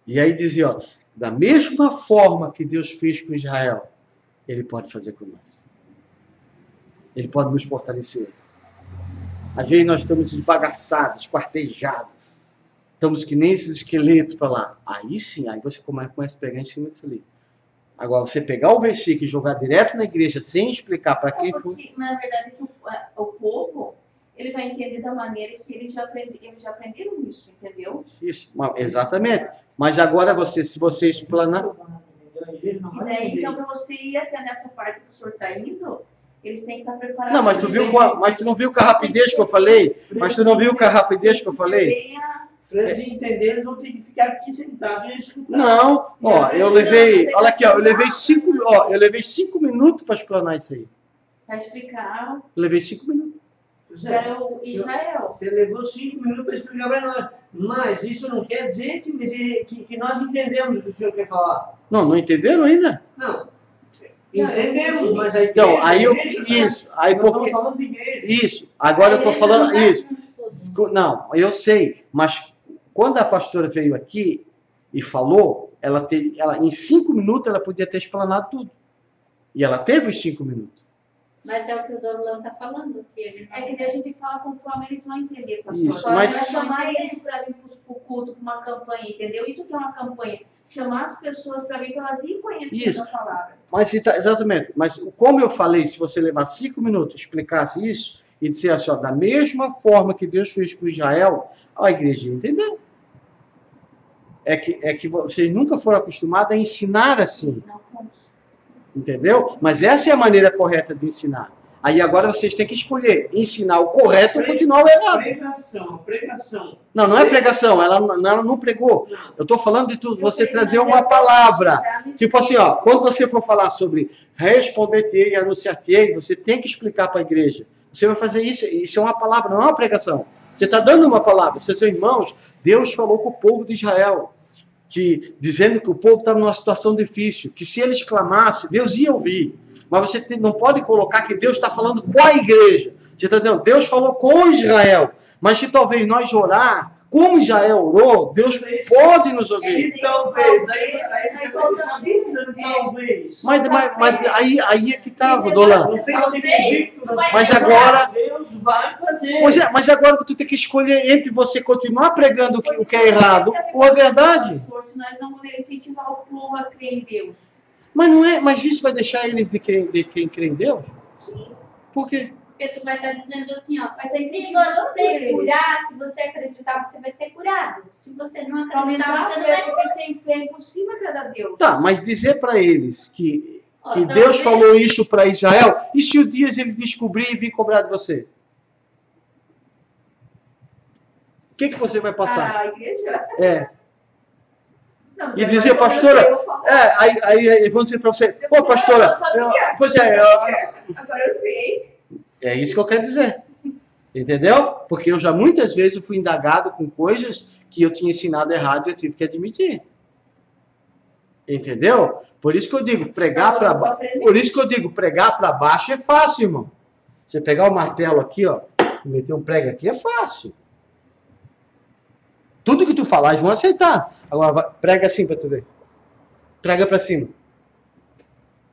E aí dizer, ó, da mesma forma que Deus fez com Israel, Ele pode fazer com nós. Ele pode nos fortalecer. Às vezes nós estamos esbagaçados, esquartejados. Estamos que nem esses esqueletos para lá. Aí sim, aí você começa a pegar em cima disso ali. Agora, você pegar o versículo e jogar direto na igreja sem explicar para quem foi... Na verdade, o povo, ele vai entender da maneira que eles já aprenderam isso, entendeu? Isso, exatamente. Mas agora, se você explanar... E daí, então, para você ir até nessa parte que o senhor está indo, eles têm que estar preparados. Não, mas tu não viu com a rapidez que eu falei? Mas tu não viu com a rapidez que eu falei? Para eles entenderem, eles vão ter que ficar aqui sentados e escutar. Não, ó, eu levei... Olha aqui, ó, eu levei 5 minutos para explanar isso aí. Para explicar... Eu levei 5 minutos. Era o Israel. Você levou 5 minutos para explicar para nós. Mas isso não quer dizer que nós entendemos o que o senhor quer falar. Não entenderam ainda? Não. Entendemos, mas a igreja... Então, aí eu... Isso. Aí nós porque... estamos falando de igreja. Isso. Agora eu estou falando... Isso. Não, eu sei. Mas quando a pastora veio aqui e falou, ela em 5 minutos ela podia ter explanado tudo. E ela teve os 5 minutos. Mas é o que o Dorlan está falando. Que ele não... É que daí a gente fala conforme eles vão entender, pastor. Isso, Mas mas... chamar eles para vir para o culto, para uma campanha, entendeu? Isso que é uma campanha. Chamar as pessoas para vir, para elas irem conhecer a palavra. Mas, exatamente. Mas como eu falei, se você levar 5 minutos e explicasse isso, e disser assim, ó, da mesma forma que Deus fez com Israel, a igreja entendeu. É que vocês nunca foram acostumados a ensinar assim. Não fomos. Entendeu? Mas essa é a maneira correta de ensinar. Aí agora vocês têm que escolher ensinar o correto ou continuar o errado. Pregação. Não é pregação. Ela não pregou. Eu estou falando de tudo. Você trazer uma palavra. Tipo assim, ó, quando você for falar sobre responder-te-ei e anunciar-te-ei, você tem que explicar para a igreja. Você vai fazer isso. Isso é uma palavra, não é uma pregação. Você está dando uma palavra. Seus irmãos, Deus falou com o povo de Israel, dizendo que o povo estava numa situação difícil, que se eles clamassem, Deus ia ouvir. Mas você não pode colocar que Deus está falando com a igreja. Você está dizendo, Deus falou com Israel. Mas se talvez nós orar como Israel orou, Deus pode nos ouvir. Talvez, aí você vai pensar talvez. Mas aí é que tá, Rodolan. Não tem que ser convicto, Mas agora... Deus vai fazer. Pois é, mas agora tu tem que escolher entre você continuar pregando o que é errado ou a verdade. Se nós não incentivar o povo a crer em Deus. Mas isso vai deixar eles de quem crê em Deus? Sim. Por quê? Porque tu vai estar dizendo assim, ó, Vai ter se incentivando você eles. curar, se você acreditar, você vai ser curado. Se você não acreditar, Aumentar você a não fé, vai porque sem fé é impossível agradar a Deus. Tá, mas dizer para eles que Ó, Deus talvez- falou isso para Israel, e se o Dias ele descobrir e vir cobrar de você? O que você vai passar? A igreja. É. Não, E mas dizer, agora pastora, eu falo- aí vão dizer para você, pô, pastora, pois é, Agora eu sei. é isso que eu quero dizer. Entendeu? Porque eu já muitas vezes eu fui indagado com coisas que eu tinha ensinado errado e eu tive que admitir. Entendeu? Por isso que eu digo, pregar para baixo. Por isso que eu digo, pregar para baixo é fácil, irmão. Você pegar o martelo aqui, ó, e meter um prego aqui é fácil. Tudo que tu falar, eles vão aceitar. Agora, prega assim para tu ver. Prega para cima.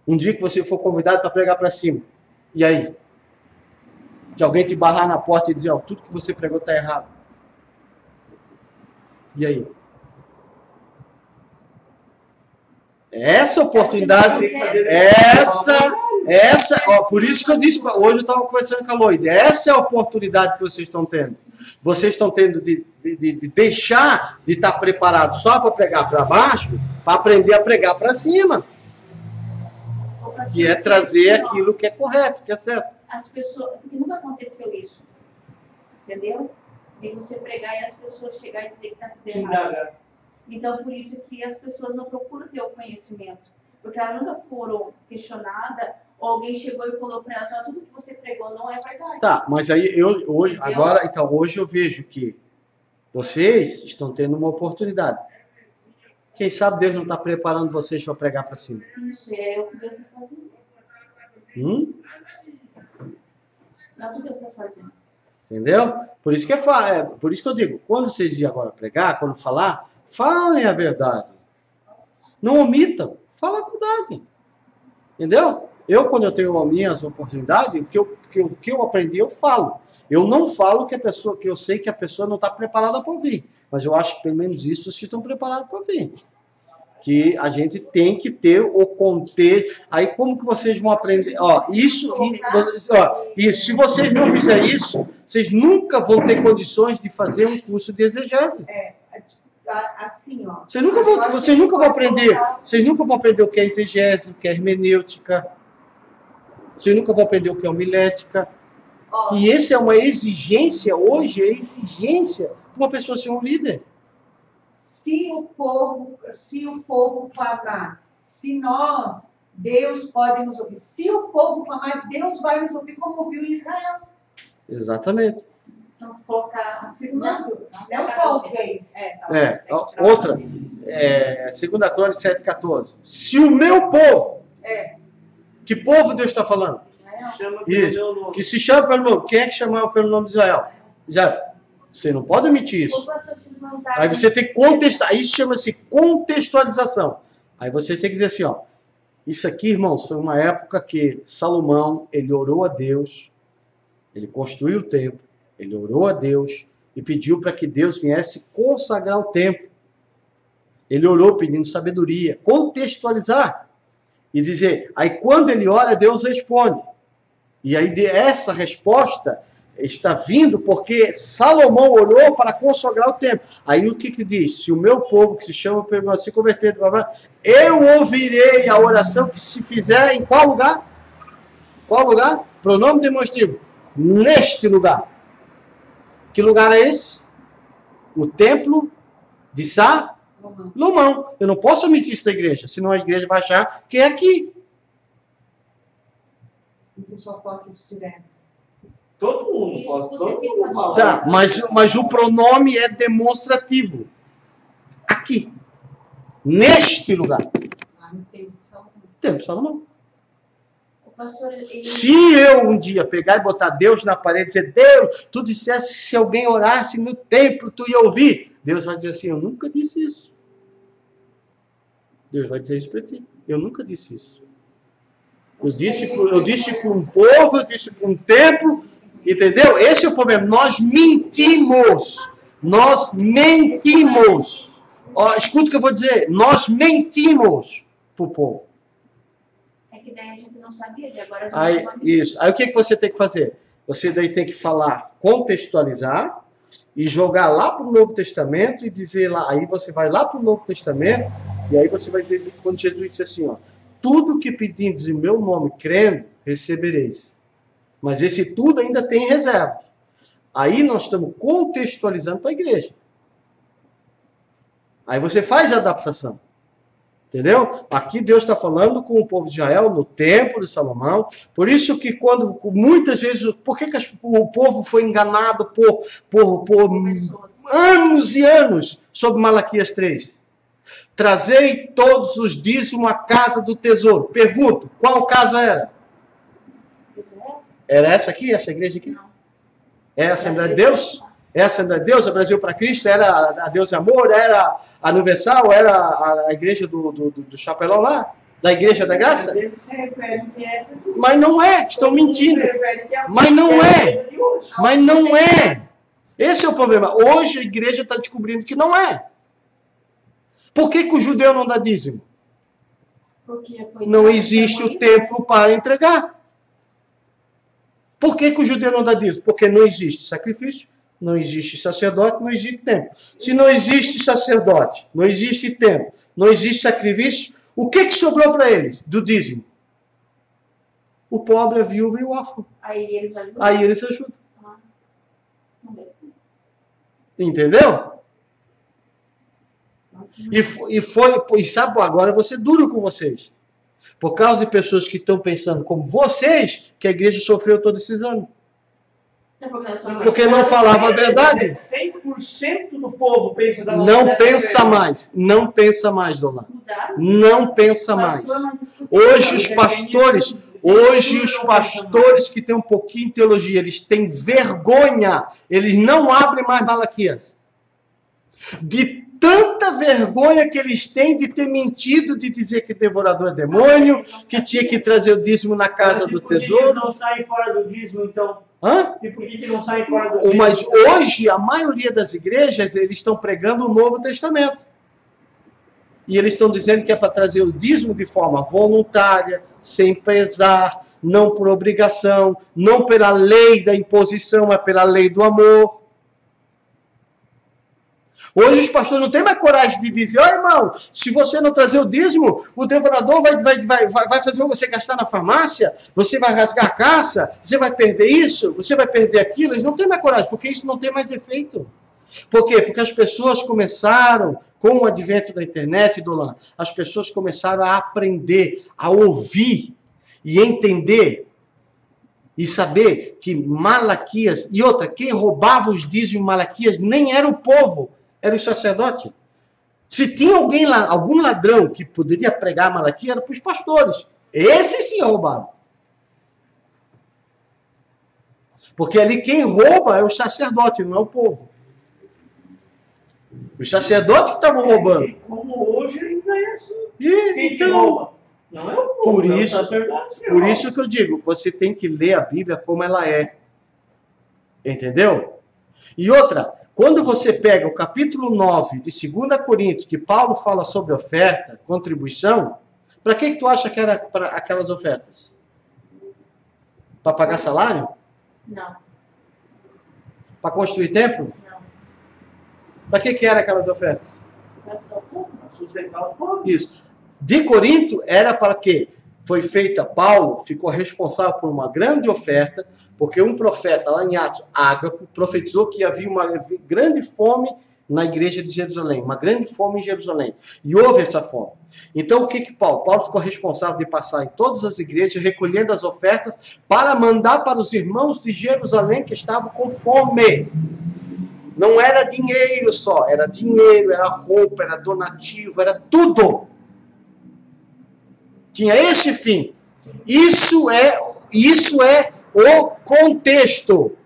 Um dia que você for convidado para pregar para cima. E aí? Se alguém te barrar na porta e dizer, ó, tudo que você pregou está errado. E aí? Essa oportunidade, ó, por isso que eu disse, hoje eu estava conversando com a Loide, essa é a oportunidade que vocês estão tendo. Vocês estão tendo de deixar de estar preparado só para pregar para baixo, para aprender a pregar para cima. Que é trazer aquilo que é correto, que é certo. As pessoas, porque nunca aconteceu isso. Entendeu? De você pregar e as pessoas chegarem e dizer que está tudo errado. Então, por isso que as pessoas não procuram ter o conhecimento. Porque elas nunca foram questionadas, ou alguém chegou e falou para elas, ó, tudo que você pregou não é verdade. Tá, mas aí hoje eu vejo que vocês estão tendo uma oportunidade. Quem sabe Deus não está preparando vocês para pregar para cima. Isso é o que Deus está fazendo. Não é o que Deus está fazendo. Entendeu? Por isso que por isso que eu digo, quando vocês irem agora pregar, quando falar, falem a verdade. Não omitam, fala a verdade. Entendeu? Quando eu tenho as minhas oportunidades, o que eu aprendi, eu falo. Eu não falo que eu sei que a pessoa não está preparada para ouvir. Mas eu acho que pelo menos isso vocês estão preparados para ouvir. Que a gente tem que ter o contexto. Aí como que vocês vão aprender? E se vocês não fizerem isso, vocês nunca vão ter condições de fazer um curso de exegese. Assim, ó. Vocês nunca vão aprender. Vocês nunca vão aprender o que é exegese, o que é hermenêutica. Vocês nunca vão aprender o que é homilética. E essa é uma exigência, hoje é exigência para uma pessoa ser um líder. Se o povo clamar, se nós, Deus pode nos ouvir. Se o povo clamar, Deus vai nos ouvir como ouviu Israel. Exatamente. Então, colocar afirmando, não talvez. Outra, 2 Crônicas 7,14. Se o meu povo, que povo Deus está falando? Isso, que se chama pelo nome. Quem é que chamava pelo nome de Israel? Você não pode omitir isso. Aí você tem que contestar. Isso chama-se contextualização. Aí você tem que dizer assim, ó. Isso aqui, irmãos, foi uma época que Salomão, ele orou a Deus, ele construiu o templo, ele orou a Deus e pediu para que Deus viesse consagrar o templo. Ele orou pedindo sabedoria, contextualizar e dizer. Aí quando ele ora, Deus responde. E aí essa resposta está vindo porque Salomão orou para consagrar o templo. Aí o que diz? Se o meu povo que se chama para se converter, eu ouvirei a oração que se fizer em qual lugar? Qual lugar? Pronome demonstrativo. Neste lugar. Que lugar é esse? O templo de Salomão. Eu não posso omitir isso da igreja, senão a igreja vai achar que é aqui. O pessoal possa estudar. Todo mundo pode, todo mundo fala. Tá, mas o pronome é demonstrativo. Aqui. Neste lugar. Lá no templo de Salomão. Templo de Salomão. Pastor, ele... Se eu um dia pegar e botar Deus na parede e dizer, Deus, tu dissesse que se alguém orasse no templo, tu ia ouvir. Deus vai dizer assim, eu nunca disse isso. Deus vai dizer isso para ti. Eu nunca disse isso. Eu disse para um povo, eu disse para um templo, entendeu? Esse é o problema. Nós mentimos. Nós mentimos. Ó, escuta o que eu vou dizer. Nós mentimos para o povo. É que daí a gente não sabia, de agora Aí, isso. Aí o que você tem que fazer? Você daí tem que falar, contextualizar e jogar lá para o Novo Testamento e dizer lá. Aí você vai lá para o Novo Testamento e aí você vai dizer, quando Jesus disse assim, ó, tudo que pedindes em meu nome, crendo, recebereis. Mas esse tudo ainda tem reserva. Aí nós estamos contextualizando para a igreja. Aí você faz a adaptação. Entendeu? Aqui Deus está falando com o povo de Israel no templo de Salomão. Por isso que quando muitas vezes, por que o povo foi enganado por anos e anos sobre Malaquias 3? Trazei todos os dízimos à casa do tesouro. Pergunto, qual casa era? Era essa aqui, essa igreja aqui? Não. É a Assembleia de Deus? É a Assembleia de Deus, a Brasil para Cristo? Era a Deus e Amor? Era a Universal? Era a igreja do Chapelão lá? Da Igreja da Graça? Mas eles se referem que é essa aqui. Mas não é, estão mentindo. Se referem que é a- Mas não é a é. igreja de hoje. Mas não é. Esse é o problema. Hoje a igreja está descobrindo que não é. Por que o judeu não dá dízimo? Porque foi Não existe o templo para entregar. Por que o judeu não dá dízimo? Porque não existe sacrifício, não existe sacerdote, não existe templo. Se não existe sacerdote, não existe templo, não existe sacrifício, o que sobrou para eles do dízimo? O pobre, a viúva e o órfão. Aí eles ajudam. Aí eles ajudam. Ah, não é. Entendeu? E sabe, agora eu vou ser duro com vocês. Por causa de pessoas que estão pensando como vocês, que a igreja sofreu todos esses anos. É porque nós somos- Porque não falava a verdade. 100% do povo pensa da Não dessa pensa maneira. mais. Não pensa mais, dona. Mudaram. Não pensa mais. Pastor, mas discutiu. Hoje os pastores que têm um pouquinho de teologia, eles têm vergonha. Eles não abrem mais Malaquias. De tanta vergonha que eles têm de ter mentido, de dizer que devorador é demônio, que tinha que trazer o dízimo na casa do Por que eles tesouro. não saem fora do dízimo, então? Hã? E por que não saem fora do dízimo? Mas hoje, a maioria das igrejas, eles estão pregando o Novo Testamento. E eles estão dizendo que é para trazer o dízimo de forma voluntária, sem pesar, não por obrigação, não pela lei da imposição, mas pela lei do amor. Hoje os pastores não têm mais coragem de dizer, ó irmão, se você não trazer o dízimo, o devorador vai fazer você gastar na farmácia, você vai rasgar a caça, você vai perder isso, você vai perder aquilo. Eles não têm mais coragem, porque isso não tem mais efeito. Por quê? Porque as pessoas começaram, com o advento da internet, Dolan, as pessoas começaram a aprender, a ouvir e entender e saber que Malaquias, e outra, quem roubava os dízimos em Malaquias nem era o povo, era o sacerdote. Se tinha alguém lá, algum ladrão que poderia pregar Malaquias, era para os pastores. Esses sim roubaram. Porque ali quem rouba é o sacerdote, não é o povo. Os sacerdotes que estavam roubando. Como hoje ainda é assim. E, Quem que então, rouba? Não é o povo, por é o isso, sacerdote que por rouba. isso que eu digo, você tem que ler a Bíblia como ela é. Entendeu? E outra, quando você pega o capítulo 9 de 2 Coríntios, que Paulo fala sobre oferta, contribuição, para que tu acha que era para aquelas ofertas? Para pagar salário? Não, Para construir templo? não. Para que eram aquelas ofertas? Vai ficar o povo? Sustentar os pobres. Isso. De Corinto era para quê? Foi feita, Paulo ficou responsável por uma grande oferta, porque um profeta lá em Atos, Ágapo, profetizou que havia uma grande fome na igreja de Jerusalém, uma grande fome em Jerusalém. E houve essa fome. Então o que Paulo? Paulo ficou responsável de passar em todas as igrejas, recolhendo as ofertas, para mandar para os irmãos de Jerusalém que estavam com fome. Não era dinheiro só, era dinheiro, era roupa, era donativo, era tudo. Tinha esse fim. Isso é o contexto.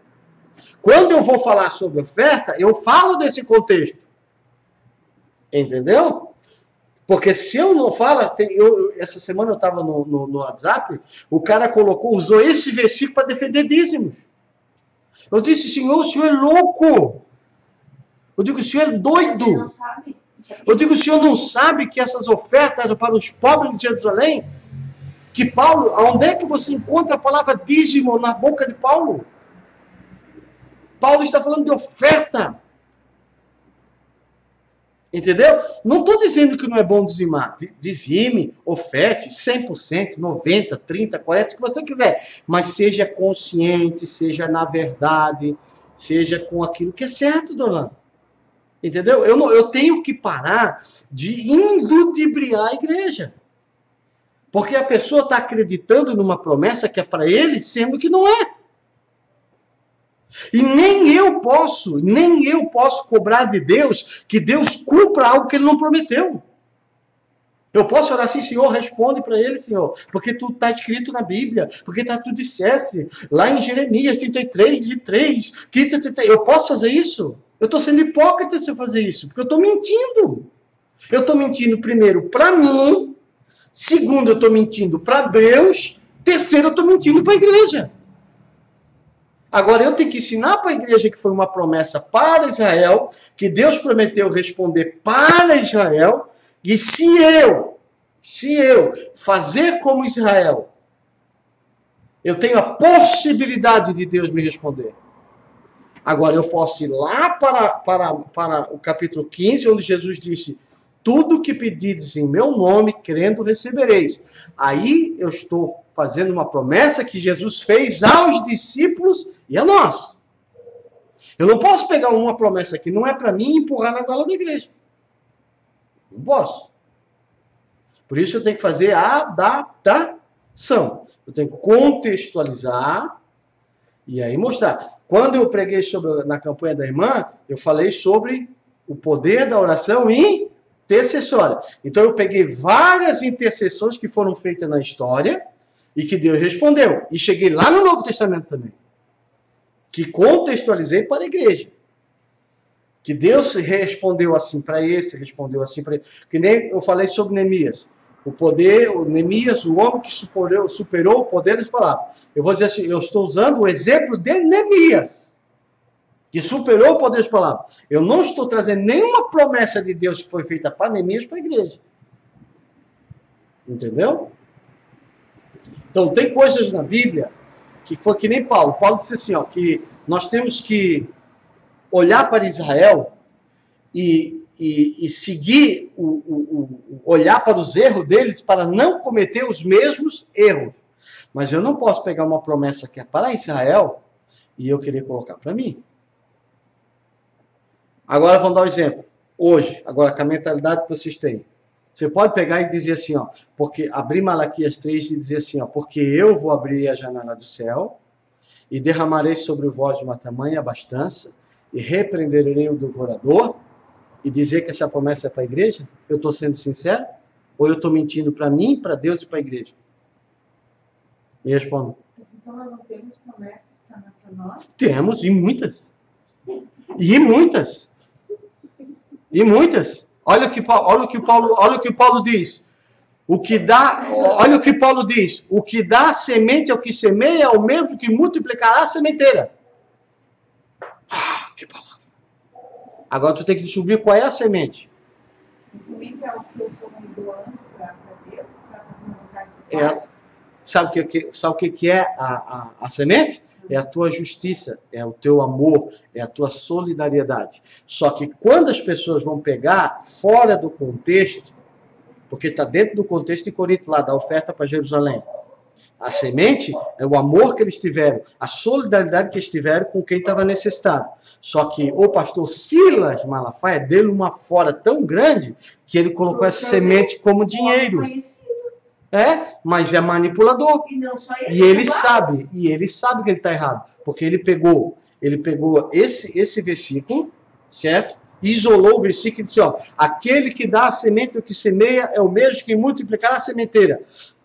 Quando eu vou falar sobre oferta, eu falo desse contexto. Entendeu? Porque se eu não falo, essa semana eu estava no WhatsApp, o cara usou esse versículo para defender dízimos. Eu disse, Senhor, o senhor é louco. Eu digo, o senhor é doido. Não sabe. Eu digo, o senhor não sabe que essas ofertas eram para os pobres de Jerusalém? Que Paulo, onde é que você encontra a palavra dízimo na boca de Paulo? Paulo está falando de oferta. Entendeu? Não estou dizendo que não é bom dizimar. Dizime, oferte, 100%, 90%, 30%, 40%, o que você quiser. Mas seja consciente, seja na verdade, seja com aquilo que é certo, dona. Entendeu? Eu tenho que parar de indudibriar a igreja. Porque a pessoa está acreditando numa promessa que é para ele, sendo que não é. E nem eu posso cobrar de Deus que Deus cumpra algo que ele não prometeu. Eu posso orar assim, Senhor, responde para ele, Senhor, porque tudo está escrito na Bíblia, porque está tudo dissesse, lá em Jeremias 33:3, eu posso fazer isso? Eu estou sendo hipócrita se eu fazer isso, porque eu estou mentindo. Eu estou mentindo primeiro para mim, segundo eu estou mentindo para Deus, terceiro eu estou mentindo para a igreja. Agora eu tenho que ensinar para a igreja que foi uma promessa para Israel, que Deus prometeu responder para Israel, e se eu fazer como Israel, eu tenho a possibilidade de Deus me responder. Agora eu posso ir lá para o capítulo 15, onde Jesus disse, tudo que pedides em meu nome, crendo, recebereis. Aí eu estou fazendo uma promessa que Jesus fez aos discípulos e a nós. Eu não posso pegar uma promessa que não é para mim e empurrar na goela da igreja. Não posso. Por isso eu tenho que fazer a adaptação. Eu tenho que contextualizar e aí mostrar. Quando eu preguei na campanha da irmã, eu falei sobre o poder da oração intercessória. Então eu peguei várias intercessões que foram feitas na história e que Deus respondeu. E cheguei lá no Novo Testamento também. Que contextualizei para a igreja. Que Deus respondeu assim para esse, respondeu assim para esse. Que nem eu falei sobre Neemias. Neemias, o homem que superou o poder das palavras. Eu vou dizer assim, eu estou usando o exemplo de Neemias, que superou o poder das palavras. Eu não estou trazendo nenhuma promessa de Deus que foi feita para Neemias para a igreja. Entendeu? Então, tem coisas na Bíblia que foi que nem Paulo. Paulo disse assim, ó, que nós temos que olhar para Israel e seguir, olhar para os erros deles para não cometer os mesmos erros. Mas eu não posso pegar uma promessa que é para Israel e eu querer colocar para mim. Agora vamos dar um exemplo. Hoje, agora com a mentalidade que vocês têm. Você pode pegar e dizer assim, ó, porque abrir Malaquias 3 e dizer assim, ó, porque eu vou abrir a janela do céu e derramarei sobre vós uma tamanha abastança e repreenderei o devorador e dizer que essa promessa é para a igreja? Eu estou sendo sincero? Ou eu estou mentindo para mim, para Deus e para a igreja? Me responda. Então nós não temos promessas para nós? Temos, e muitas. E muitas. E muitas. Olha o que Paulo diz. Olha o que Paulo diz. O que dá semente ao que semeia é o mesmo que multiplicará a sementeira. Que palavra. Agora tu tem que descobrir qual é a semente. A semente é o que eu estou me doando para Deus, para fazer uma vontade do Pai. Sabe o que é a semente? É a tua justiça, é o teu amor, é a tua solidariedade. Só que quando as pessoas vão pegar fora do contexto, porque está dentro do contexto de Corinto lá, da oferta para Jerusalém. A semente é o amor que eles tiveram, a solidariedade que eles tiveram com quem estava necessitado. Só que o pastor Silas Malafaia deu uma fora tão grande que ele colocou essa semente como dinheiro. Mas é manipulador. E ele sabe que ele está errado. Porque ele pegou esse versículo, certo? isolou o versículo e disse, ó, aquele que dá a semente ou que semeia é o mesmo que multiplicará a sementeira.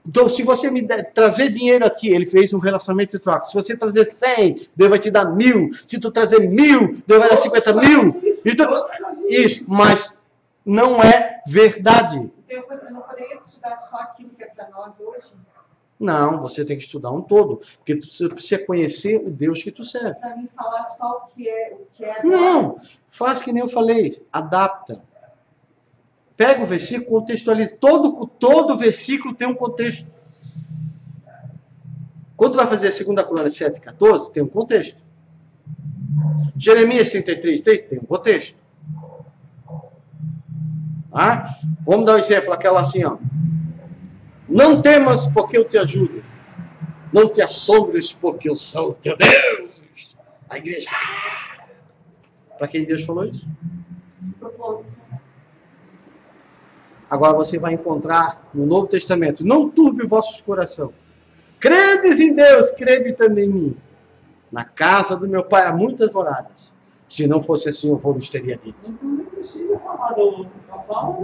Então, se você me trazer dinheiro aqui, ele fez um relacionamento de troca. Se você trazer 100, Deus vai te dar 1.000. Se tu trazer 1.000, Deus vai dar 50.000. Então, isso, mas não é verdade. Eu não poderia estudar só aquilo que é para nós hoje? Não, você tem que estudar um todo. Porque você precisa conhecer o Deus que tu serve. Para mim falar só o que é Não, faz que nem eu falei, adapta. Pega o versículo, contextualiza. Todo versículo tem um contexto. Quando vai fazer a 2 Crônicas 7:14, tem um contexto. Jeremias 33:3 tem um contexto. Ah? Vamos dar um exemplo, aquela assim, ó. Não temas, porque eu te ajudo. Não te assombres, porque eu sou o teu Deus. A igreja. Para quem Deus falou isso? Agora você vai encontrar no Novo Testamento. Não turbe o vosso coração. Credes em Deus, crede também em mim. Na casa do meu pai há muitas moradas. Se não fosse assim, eu vos teria dito. Então não precisa falar do Fafá.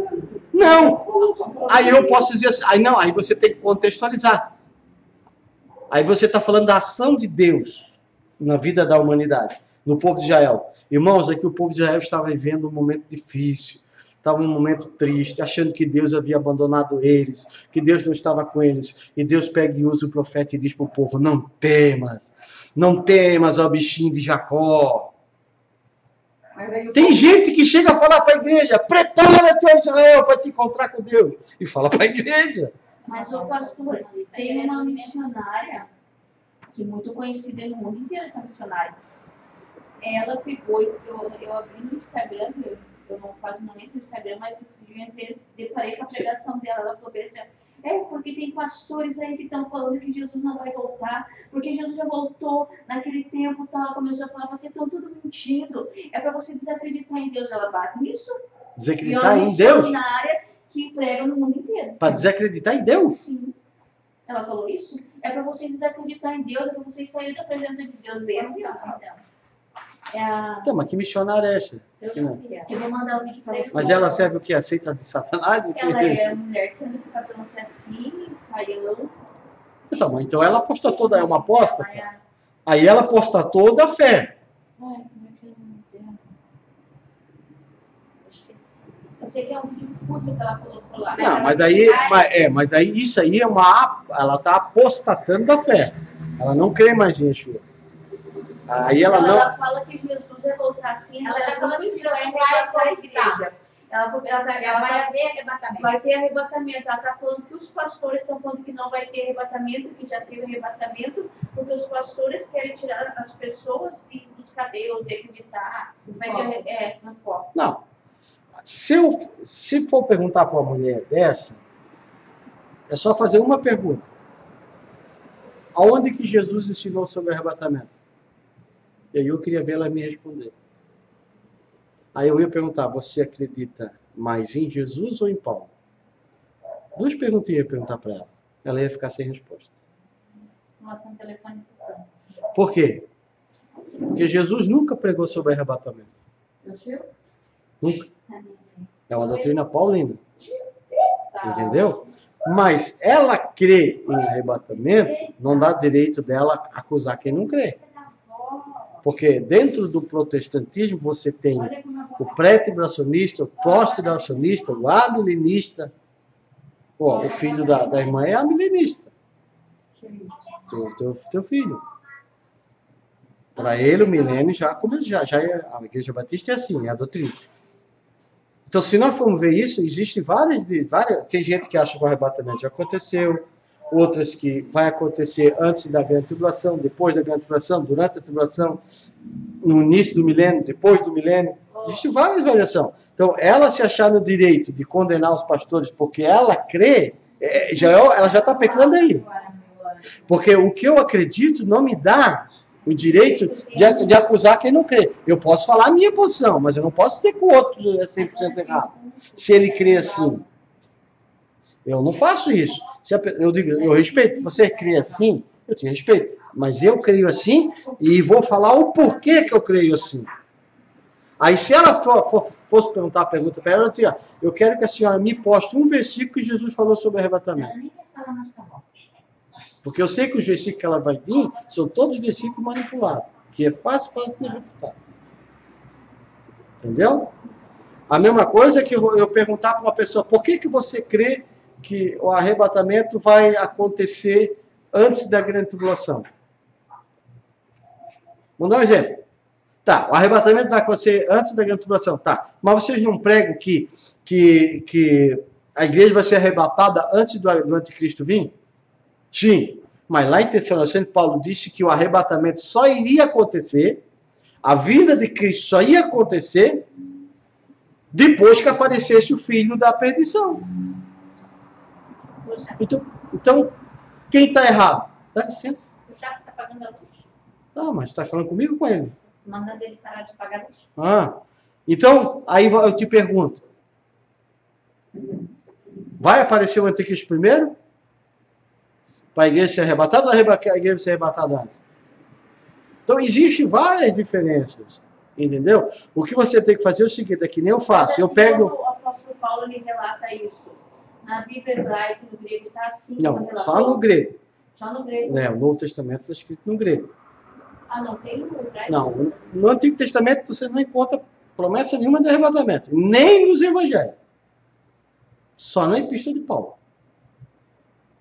Não. Aí eu posso dizer assim. Aí você tem que contextualizar. Aí você está falando da ação de Deus na vida da humanidade, no povo de Israel. Irmãos, aqui o povo de Israel estava vivendo um momento difícil. Estava num momento triste, achando que Deus havia abandonado eles, que Deus não estava com eles. E Deus pega e usa o profeta e diz para o povo, não temas, ó bichinho de Jacó. Tem gente que chega a falar para a igreja, prepara-te, ó Israel, para te encontrar com Deus. E fala para a igreja. Mas, ô pastor, tem uma missionária, que é muito conhecida no mundo inteiro, essa missionária. Ela pegou, eu abri no Instagram, eu quase não entro no Instagram, mas esse dia eu entrei, deparei com a pregação dela. Ela falou assim, porque tem pastores aí que estão falando que Jesus não vai voltar, porque Jesus já voltou naquele tempo, tal. Ela começou a falar, vocês estão tudo mentindo, é para você desacreditar em Deus. Ela bate nisso. Desacreditar em Deus? E na área que prega no mundo inteiro. Para desacreditar em Deus? Sim. Ela falou isso? É para vocês desacreditar em Deus, é para vocês saírem da presença de Deus bem assim, Então, mas que missionária é essa? Eu vou mandar um vídeo pra vocês. Mas ela serve o que? A seita de Satanás? Ela é mulher que anda com o cabelo até assim, saião. Então ela apostatou, é uma aposta? Aí ela apostatou da fé. Eu sei que é um vídeo curto que ela colocou lá. Não, mas daí isso aí ela está apostatando da fé. Ela não crê mais em Yeshua. Aí ela não. Ela fala que Jesus vai voltar assim. Ela está falando que vai arrebatar a igreja. Vai haver arrebatamento. Vai ter arrebatamento. Ela está falando que os pastores estão falando que não vai ter arrebatamento, que já teve arrebatamento, porque os pastores querem tirar as pessoas dos cadeiros, de acreditar. No foco. Não. Se for perguntar para uma mulher dessa, é só fazer uma pergunta. Aonde que Jesus ensinou sobre arrebatamento? E aí eu queria ver ela me responder. Aí eu ia perguntar, você acredita mais em Jesus ou em Paulo? Duas perguntas eu ia perguntar para ela. Ela ia ficar sem resposta. Por quê? Porque Jesus nunca pregou sobre arrebatamento. Nunca. É uma doutrina paulina. Entendeu? Mas ela crê em arrebatamento, não dá direito dela acusar quem não crê. Porque dentro do protestantismo você tem o pré-tribulacionista, o pós-tribulacionista, o amilenista. O filho da irmã é amilenista. Teu filho. Para ele, o milênio já é. A Igreja Batista é assim, é a doutrina. Então, se nós formos ver isso, existem várias. Tem gente que acha que o arrebatamento já aconteceu, outras que vai acontecer antes da grande tribulação, depois da grande tribulação, durante a tribulação, no início do milênio, depois do milênio. Existem várias variações. Então, ela se achar no direito de condenar os pastores porque ela crê, ela já está pecando aí. Porque o que eu acredito não me dá o direito de acusar quem não crê. Eu posso falar a minha posição, mas eu não posso dizer que o outro é 100% errado. Se ele crê assim. Eu não faço isso. Eu digo, eu respeito. Você crê assim, eu te respeito. Mas eu creio assim e vou falar o porquê que eu creio assim. Aí se ela fosse perguntar a pergunta para ela, ela dizia, eu quero que a senhora me poste um versículo que Jesus falou sobre arrebatamento. Porque eu sei que os versículos que ela vai vir são todos versículos manipulados, que é fácil de refutar. Entendeu? A mesma coisa que eu perguntar para uma pessoa, por que você crê que o arrebatamento vai acontecer antes da grande tribulação? Vamos dar um exemplo. Tá, o arrebatamento vai acontecer antes da grande tribulação. Tá, mas vocês não pregam que a igreja vai ser arrebatada antes do anticristo vir? Sim, mas lá em Tessalonicenses, Paulo disse que o arrebatamento só iria acontecer, a vinda de Cristo só ia acontecer depois que aparecesse o filho da perdição. Então quem está errado? Dá licença. O Chaco está pagando a luz. Ah, mas está falando comigo ou com ele? Mandando ele parar de pagar a luz. Ah, então, aí eu te pergunto. Vai aparecer o anticristo primeiro? Para a igreja ser arrebatada ou a igreja ser arrebatada antes? Então, existem várias diferenças. Entendeu? O que você tem que fazer é o seguinte, é que nem eu faço. Eu pego... O apóstolo Paulo ele relata isso. Na Bíblia hebraica e no grego está assim. Não, só no grego. Só no grego. O Novo Testamento está escrito no grego. Ah, não tem no hebraico? Não, no Antigo Testamento você não encontra promessa nenhuma de arrebatamento. Nem nos evangelhos. Só na Epístola de Paulo.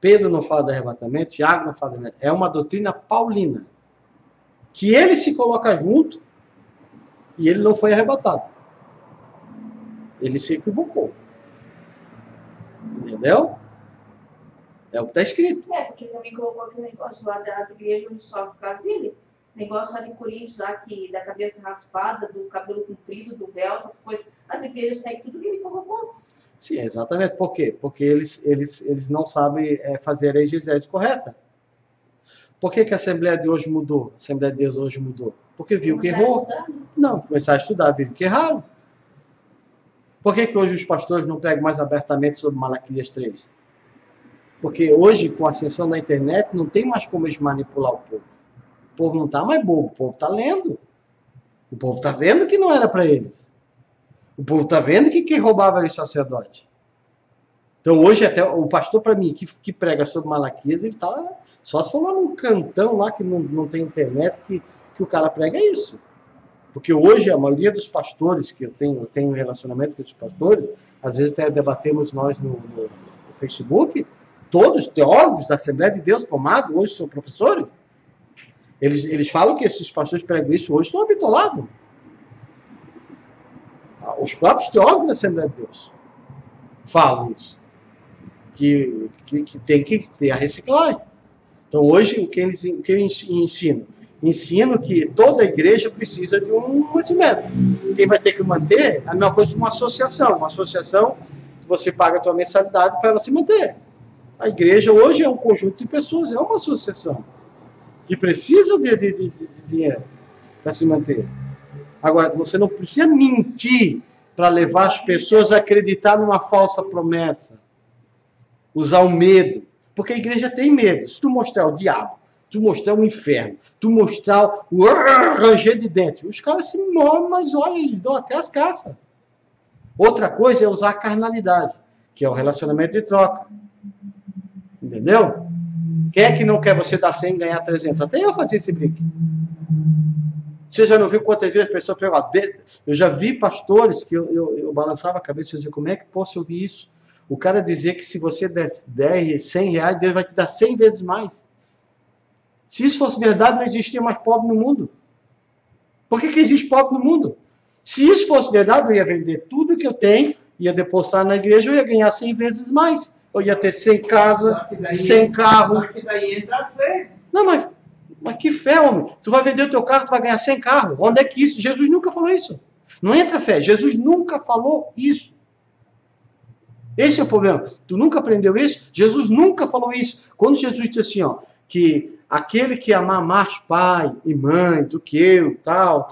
Pedro não fala de arrebatamento, Tiago não fala de arrebatamento. É uma doutrina paulina. Que ele se coloca junto e ele não foi arrebatado. Ele se equivocou. Entendeu? É o que está escrito. Porque ele também colocou aquele negócio lá das igrejas onde sofre por causa dele. Negócio lá de Coríntios, lá que da cabeça raspada, do cabelo comprido, do véu, essas coisas. As igrejas seguem tudo que ele colocou. Sim, exatamente. Por quê? Porque eles não sabem fazer a exegese correta. Por que a Assembleia de hoje mudou? A Assembleia de Deus hoje mudou? Porque viu que errou. Não, começaram a estudar, viram que erraram. Por que hoje os pastores não pregam mais abertamente sobre Malaquias 3? Porque hoje, com a ascensão da internet, não tem mais como eles manipular o povo. O povo não está mais bobo, o povo está lendo. O povo está vendo que não era para eles. O povo está vendo que quem roubava era o sacerdote. Então hoje, até o pastor, para mim, que prega sobre Malaquias, ele está só se for lá num cantão lá que não tem internet, que o cara prega isso. Porque hoje a maioria dos pastores, que eu tenho relacionamento com esses pastores, às vezes até debatemos nós no Facebook, todos teólogos da Assembleia de Deus formados, hoje são professores, eles falam que esses pastores pregam isso hoje estão habitolados. Os próprios teólogos da Assembleia de Deus falam isso. Que tem que ter a reciclagem. Então hoje o que eles ensinam? Ensino que toda igreja precisa de um mantimento. Quem vai ter que manter é a mesma coisa de uma associação. Uma associação, você paga a sua mensalidade para ela se manter. A igreja hoje é um conjunto de pessoas, é uma associação que precisa de dinheiro para se manter. Agora, você não precisa mentir para levar as pessoas a acreditar numa falsa promessa. Usar o medo. Porque a igreja tem medo. Se tu mostrar o diabo, tu mostrar o inferno, tu mostrar o ranger de dentes, os caras se movem, mas olha, eles dão até as caças. Outra coisa é usar a carnalidade, que é o relacionamento de troca. Entendeu? Quem é que não quer você dar 100 e ganhar 300? Até eu fazia esse brinque. Você já não viu quantas vezes a pessoa pregou? Eu já vi pastores que eu balançava a cabeça e dizia, como é que posso ouvir isso? O cara dizia que se você der 100 reais, Deus vai te dar 100 vezes mais. Se isso fosse verdade, não existia mais pobre no mundo. Por que existe pobre no mundo? Se isso fosse verdade, eu ia vender tudo que eu tenho, ia depositar na igreja, eu ia ganhar 100 vezes mais. Eu ia ter 100 casas, 100 carros. Só que daí entra a fé. Não, mas que fé, homem? Tu vai vender o teu carro, tu vai ganhar 100 carros. Onde é que isso? Jesus nunca falou isso. Não entra fé. Jesus nunca falou isso. Esse é o problema. Tu nunca aprendeu isso? Jesus nunca falou isso. Quando Jesus disse assim, ó, que aquele que amar mais pai e mãe do que eu, tal.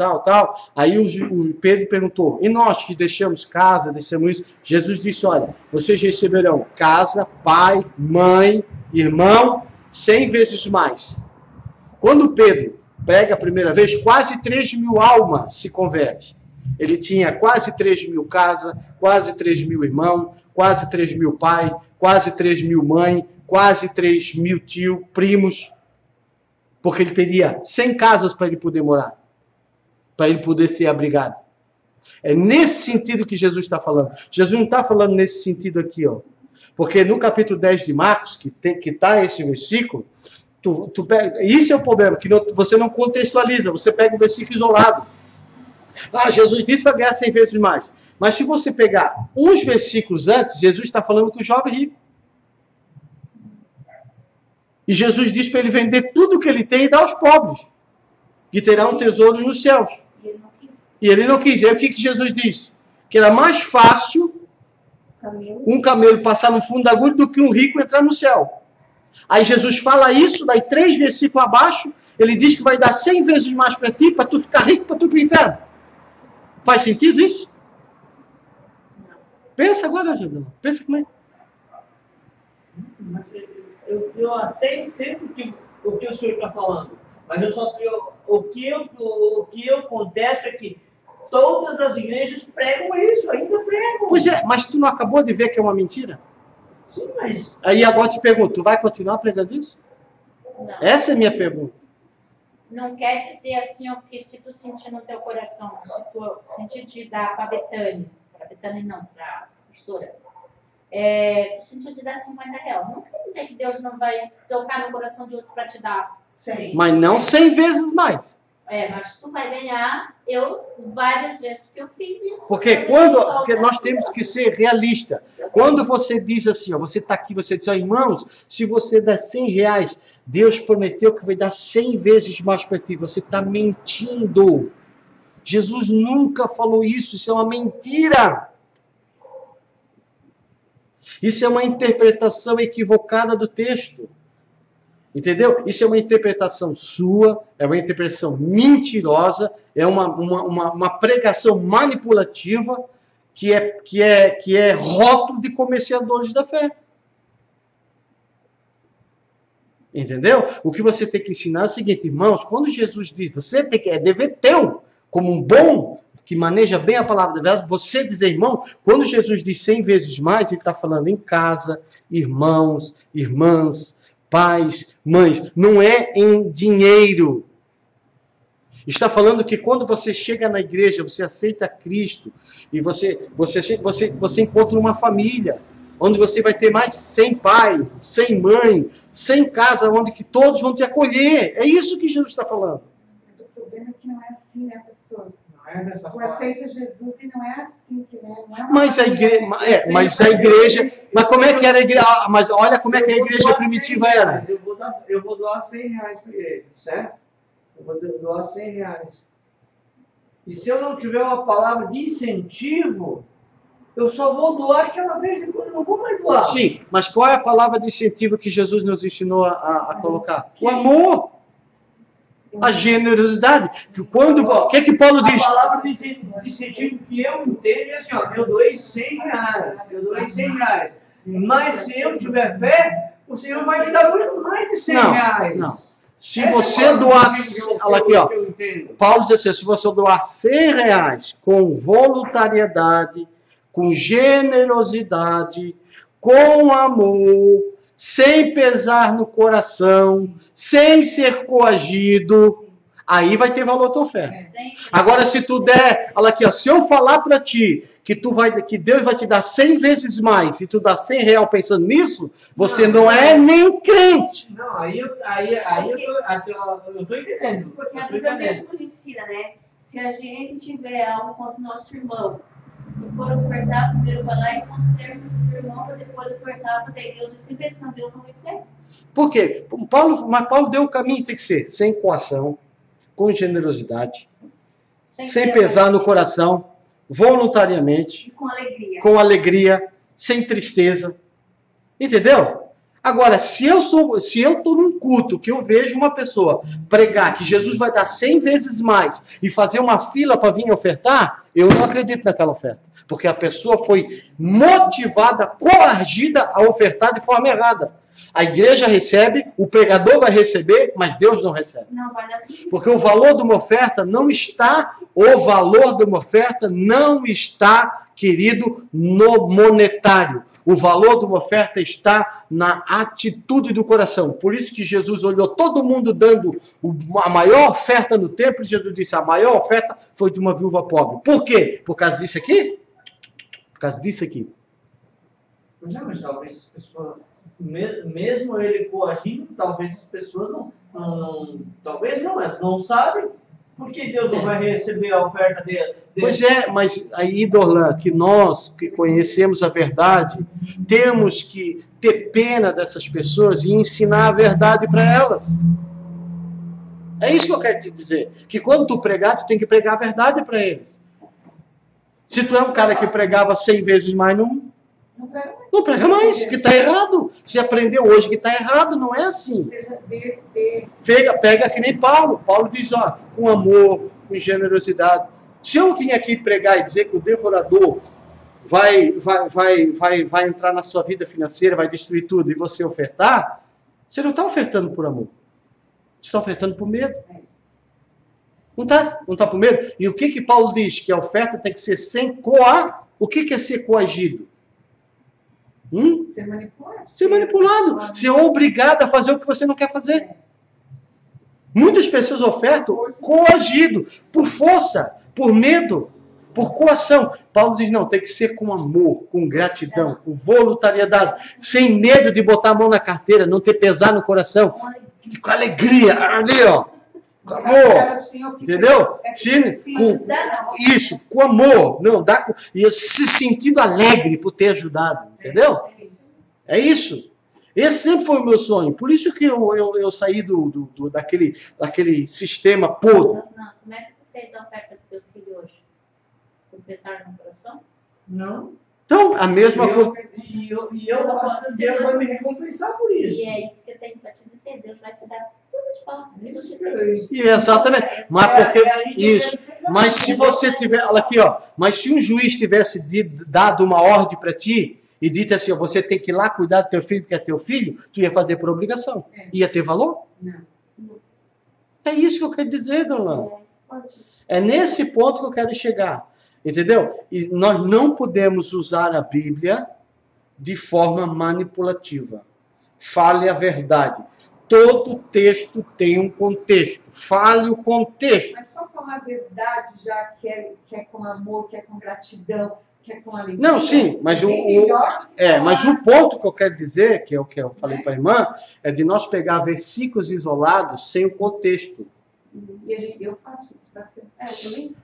Aí o Pedro perguntou, e nós que deixamos casa, deixamos isso? Jesus disse, olha, vocês receberão casa, pai, mãe, irmão, 100 vezes mais. Quando Pedro prega a primeira vez, quase 3.000 almas se convertem. Ele tinha quase 3.000 casas, quase 3.000 irmãos, quase 3.000 pais, quase 3.000 mães, quase 3.000 tios, primos. Porque ele teria 100 casas para ele poder morar. Para ele poder ser abrigado. É nesse sentido que Jesus está falando. Jesus não está falando nesse sentido aqui, ó. Porque no capítulo 10 de Marcos, que está esse versículo, isso é o problema, que você não contextualiza, você pega o versículo isolado. Ah, Jesus disse que vai ganhar 100 vezes mais. Mas se você pegar uns versículos antes, Jesus está falando com o jovem rico. E Jesus diz para ele vender tudo que ele tem e dar aos pobres. Que terá um tesouro nos céus. E ele não quis. E aí o que Jesus disse? Que era mais fácil um camelo passar no fundo da agulha do que um rico entrar no céu. Aí Jesus fala isso, daí 3 versículos abaixo, ele diz que vai dar 100 vezes mais para ti, para tu ficar rico, para tu ir para o inferno. Faz sentido isso? Pensa agora, Jordão. Pensa como é. Mas eu até entendo o que o senhor está falando. Mas o que acontece é que todas as igrejas pregam isso, ainda pregam. Pois é, mas tu não acabou de ver que é uma mentira? Sim, mas... Aí agora te pergunto, tu vai continuar pregando isso? Não. Essa é a minha pergunta. Não quer dizer assim, ó, que se tu sentir no teu coração, se tu sentir de dar para Betânia não, para a pastora, tu sentir de dar 50 reais, não quer dizer que Deus não vai tocar no coração de outro para te dar. Sim. Mas não 100 vezes mais. Mas tu vai ganhar, várias vezes que eu fiz isso. Porque nós temos que ser realistas. Quando você diz assim, ó, você está aqui, você diz, ó, irmãos, se você der 100 reais, Deus prometeu que vai dar 100 vezes mais para ti. Você está mentindo. Jesus nunca falou isso, isso é uma mentira. Isso é uma interpretação equivocada do texto. Entendeu? Isso é uma interpretação sua, é uma interpretação mentirosa, é uma pregação manipulativa que é rótulo de comerciadores da fé. Entendeu? O que você tem que ensinar é o seguinte, irmãos, quando Jesus diz, você tem que, é dever teu, como um bom que maneja bem a palavra da verdade, você dizer, irmão, quando Jesus diz 100 vezes mais, ele está falando em casa, irmãos, irmãs, pais, mães, não é em dinheiro. Está falando que quando você chega na igreja, você aceita Cristo e você encontra uma família, onde você vai ter mais 100 pai, 100 mãe, 100 casa, onde que todos vão te acolher. É isso que Jesus está falando. Mas o problema é que não é assim, né, pastor? Não é dessa Tu forma. aceita Jesus e não é assim, que né? Não é uma Mas a igreja, mas como é que era a igreja? Mas olha como é que a igreja primitiva era. Eu vou doar 100 reais para a igreja, certo? Eu vou doar 100 reais. E se eu não tiver uma palavra de incentivo, eu só vou doar aquela vez, depois eu não vou mais doar. Sim, mas qual é a palavra de incentivo que Jesus nos ensinou a colocar? O amor. A generosidade. O que Paulo diz? A palavra de incentivo que eu entendo é assim, ó, eu doei 100 reais. Mas se eu tiver fé, o Senhor vai me dar muito mais de 100 reais. Não. Se você doar, olha aqui, ó, Paulo diz assim, se você doar 100 reais com voluntariedade, com generosidade, com amor, sem pesar no coração, sem ser coagido, aí vai ter valor a tua fé. Agora, se tu der, olha aqui, ó, se eu falar para ti que Deus vai te dar 100 vezes mais, e tu dá 100 reais pensando nisso, você não é nem crente. Não, aí eu tô entendendo. Porque a Bíblia mesmo ensina, né? Se a gente tiver algo contra o nosso irmão, e for ofertar, primeiro vai lá e conserta o irmão, para depois ofertar para Deus. E se pensa, não, Deus não vai ser. Por quê? Paulo deu o caminho, tem que ser sem coação, com generosidade, sem pesar no coração, voluntariamente, E com alegria, sem tristeza. Entendeu? Agora, se eu estou num culto que eu vejo uma pessoa pregar que Jesus vai dar 100 vezes mais e fazer uma fila para vir ofertar, eu não acredito naquela oferta. Porque a pessoa foi motivada, coagida a ofertar de forma errada. A igreja recebe, o pregador vai receber, mas Deus não recebe. Não vai dar sentido. Porque o valor de uma oferta não está O valor de uma oferta não está, querido, no monetário. O valor de uma oferta está na atitude do coração. Por isso que Jesus olhou todo mundo dando a maior oferta no templo, e Jesus disse, a maior oferta foi de uma viúva pobre. Por quê? Por causa disso aqui? Por causa disso aqui. Pois é, mas talvez as pessoas, mesmo ele coagindo, talvez as pessoas talvez não, elas não sabem. Por que Deus não vai receber a oferta dele? Pois é, mas aí, Dorlan, que nós que conhecemos a verdade, temos que ter pena dessas pessoas e ensinar a verdade para elas. É isso que eu quero te dizer. Que quando tu pregar, tu tem que pregar a verdade para eles. Se tu é um cara que pregava 100 vezes mais, não prega mais, que está errado. Você aprendeu hoje que está errado, não é assim. Pega que nem Paulo. Paulo diz, ó, com amor, com generosidade. Se eu vim aqui pregar e dizer que o devorador vai entrar na sua vida financeira, vai destruir tudo, e você ofertar, você não está ofertando por amor. Você está ofertando por medo. Não está por medo? E o que Paulo diz? Que a oferta tem que ser sem coar. O que é ser coagido? Ser manipulado. Ser manipulado. Ser obrigado a fazer o que você não quer fazer. Muitas pessoas ofertam coagido, por força, por medo, por coação. Paulo diz, não, tem que ser com amor, com gratidão, com voluntariedade, sem medo de botar a mão na carteira, não ter pesar no coração, com alegria, ali ó, com amor, entendeu? Isso, com amor, não, e se sentindo alegre por ter ajudado, entendeu? É isso. Esse sempre foi o meu sonho. Por isso que eu saí daquele sistema podre. Como é que tu fez a oferta do teu filho hoje? Com pesar no coração? Não. Então, a mesma coisa. E eu acho que Deus vai me recompensar por isso. E é isso que eu tenho para te dizer. Deus vai te dar tudo de volta. Exatamente. Mas porque isso. Mas se você tiver, olha aqui, ó. Mas se um juiz tivesse dado uma ordem para ti e dito assim, ó, você tem que ir lá cuidar do teu filho porque é teu filho, tu ia fazer por obrigação. Ia ter valor? Não. É isso que eu quero dizer, dona. É nesse ponto que eu quero chegar. Entendeu? E nós não podemos usar a Bíblia de forma manipulativa. Fale a verdade. Todo texto tem um contexto. Fale o contexto. Mas só falar a verdade já que é com amor, que é com gratidão, que é com alegria. Não, sim, mas mas o ponto que eu quero dizer, que é o que eu falei para a irmã, é de nós pegar versículos isolados sem o contexto. E eu faço isso bastante.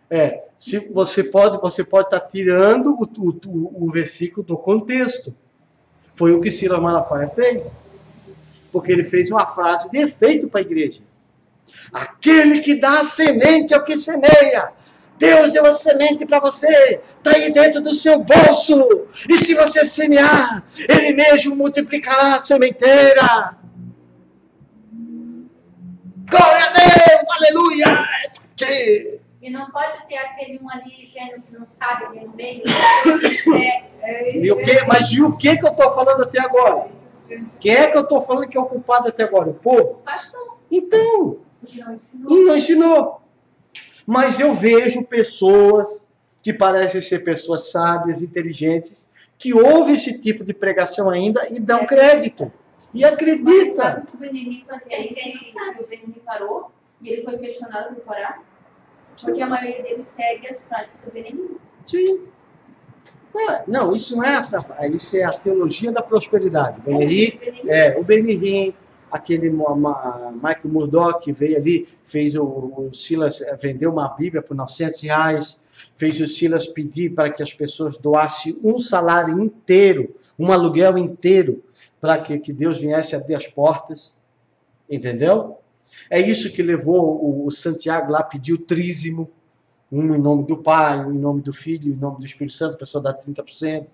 Se você pode estar tirando o versículo do contexto. Foi o que Silas Malafaia fez. Porque ele fez uma frase de efeito para a igreja. Aquele que dá a semente ao que semeia. Deus deu a semente para você. Está aí dentro do seu bolso. E se você semear, Ele mesmo multiplicará a sementeira. Glória a Deus, aleluia! E não pode ter aquele um ali ingênuo que não sabe ali no meio. Mas e o que eu estou falando até agora? Quem é que eu estou falando que é o culpado até agora? O povo? Pastor. Então, Não ensinou. Mas eu vejo pessoas que parecem ser pessoas sábias, inteligentes, que ouvem esse tipo de pregação ainda e dão crédito. E acredita. Sabe que o Benjamin fazia isso e o Benjamin parou e ele foi questionado por parar? Porque a maioria deles segue as práticas do Benjamin. Sim. Não, isso não é isso é a teologia da prosperidade. O Benjamin, aquele Michael Murdock que veio ali, fez o Silas vendeu uma Bíblia por R$900, fez o Silas pedir para que as pessoas doassem um salário inteiro, um aluguel inteiro, para que Deus viesse abrir as portas, entendeu? É isso que levou o Santiago lá, pediu trízimo, um em nome do Pai, um em nome do Filho, em nome do Espírito Santo, a pessoa dá 30%.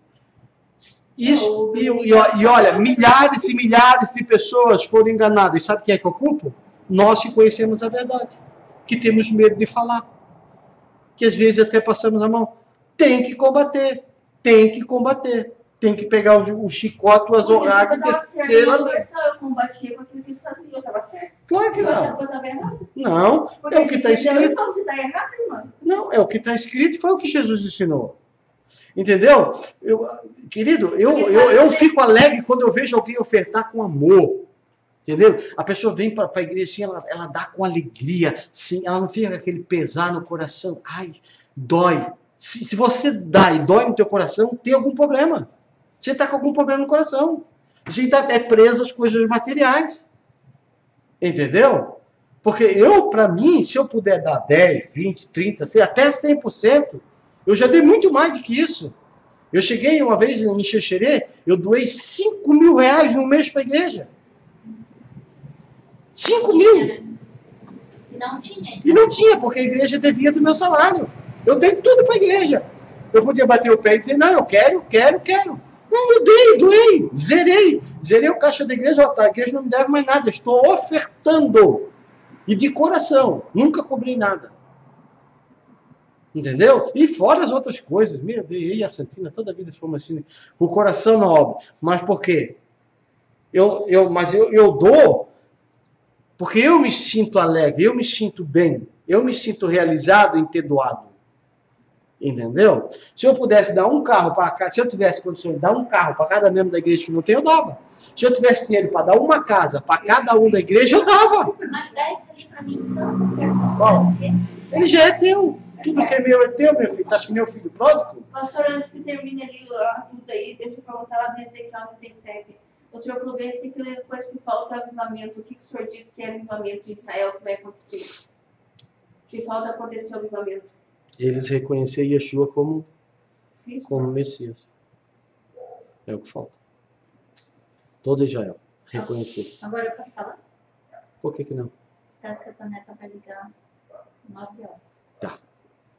Isso, e olha, milhares e milhares de pessoas foram enganadas. E sabe quem é que eu culpo? Nós que conhecemos a verdade, que temos medo de falar, que às vezes até passamos a mão. Tem que combater, tem que combater. Tem que pegar o chicote, o azorrague e descer lá dentro. Eu combatia com aquilo que eles faziam, eu estava certo. Claro que Eu achava não. que eu estava errado. Não, Porque é o que está escrito. Então você está errado, irmão. Não, é o que está escrito, foi o que Jesus ensinou. Entendeu? Querido, eu fico alegre quando eu vejo alguém ofertar com amor. Entendeu? A pessoa vem para a igreja assim, ela dá com alegria, sim, ela não fica com aquele pesar no coração. Ai, dói. Se você dá e dói no teu coração, tem algum problema. Você está com algum problema no coração. Você é preso às coisas materiais. Entendeu? Porque para mim, se eu puder dar 10, 20, 30, até 100%, eu já dei muito mais do que isso. Eu cheguei uma vez em Xexerê, eu doei 5 mil reais no mês para a igreja. 5 mil. E não tinha. E não tinha, porque a igreja devia do meu salário. Eu dei tudo para a igreja. Eu podia bater o pé e dizer, não, eu quero. Não, eu doei, zerei o caixa da igreja, a igreja não me deve mais nada, eu estou ofertando. E de coração, nunca cobrei nada. Entendeu? E fora as outras coisas, meu Deus, e a Santina, toda a vida se forma assim, o coração nobre. Mas por quê? Eu dou porque eu me sinto alegre, eu me sinto bem, eu me sinto realizado em ter doado. Entendeu? Se eu pudesse dar um carro para cada, se eu tivesse condições de dar um carro para cada membro da igreja que não tem, eu dava. Se eu tivesse dinheiro para dar uma casa para cada um da igreja, eu dava. Mas dá esse ali para mim, então. Bom, ele já é teu. Tudo que é meu é teu, meu filho. Tá achando meu filho pródigo? Pastor, antes que termine ali tudo aí, deixa eu perguntar lá no Ezequiel 37. O senhor falou bem assim que depois que falta avivamento, o que o senhor disse que é avivamento em Israel que vai acontecer? Se falta acontecer o avivamento. Eles reconhecer Yeshua como Messias. É o que falta. Todo Israel reconhecer. Agora eu posso falar? Por que não? Essa cataneta vai ligar 9 horas. Tá.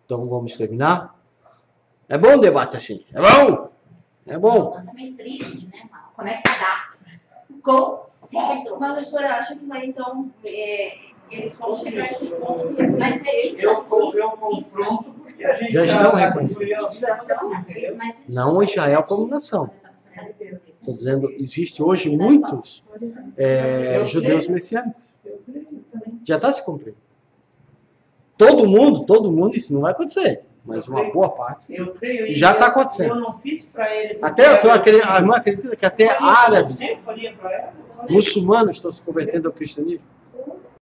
Então vamos terminar? É bom o debate assim. É bom? É bom. Tá meio triste, né, mano? Começa a dar. Mas a senhora acha que vai então eles vão chegar a esse ponto de Mas é isso. Eu confronto porque a gente Já estão reconhecendo. Mas Não Israel como nação. Estou dizendo, existe hoje muitos judeus messiânicos. Já está se cumprindo. Todo mundo, isso não vai acontecer. Mas uma boa parte Eu creio, já está acontecendo. Eu não fiz para ele. Até a irmã acredita que até árabes, Eu faria para ela. muçulmanos estão se convertendo ao cristianismo.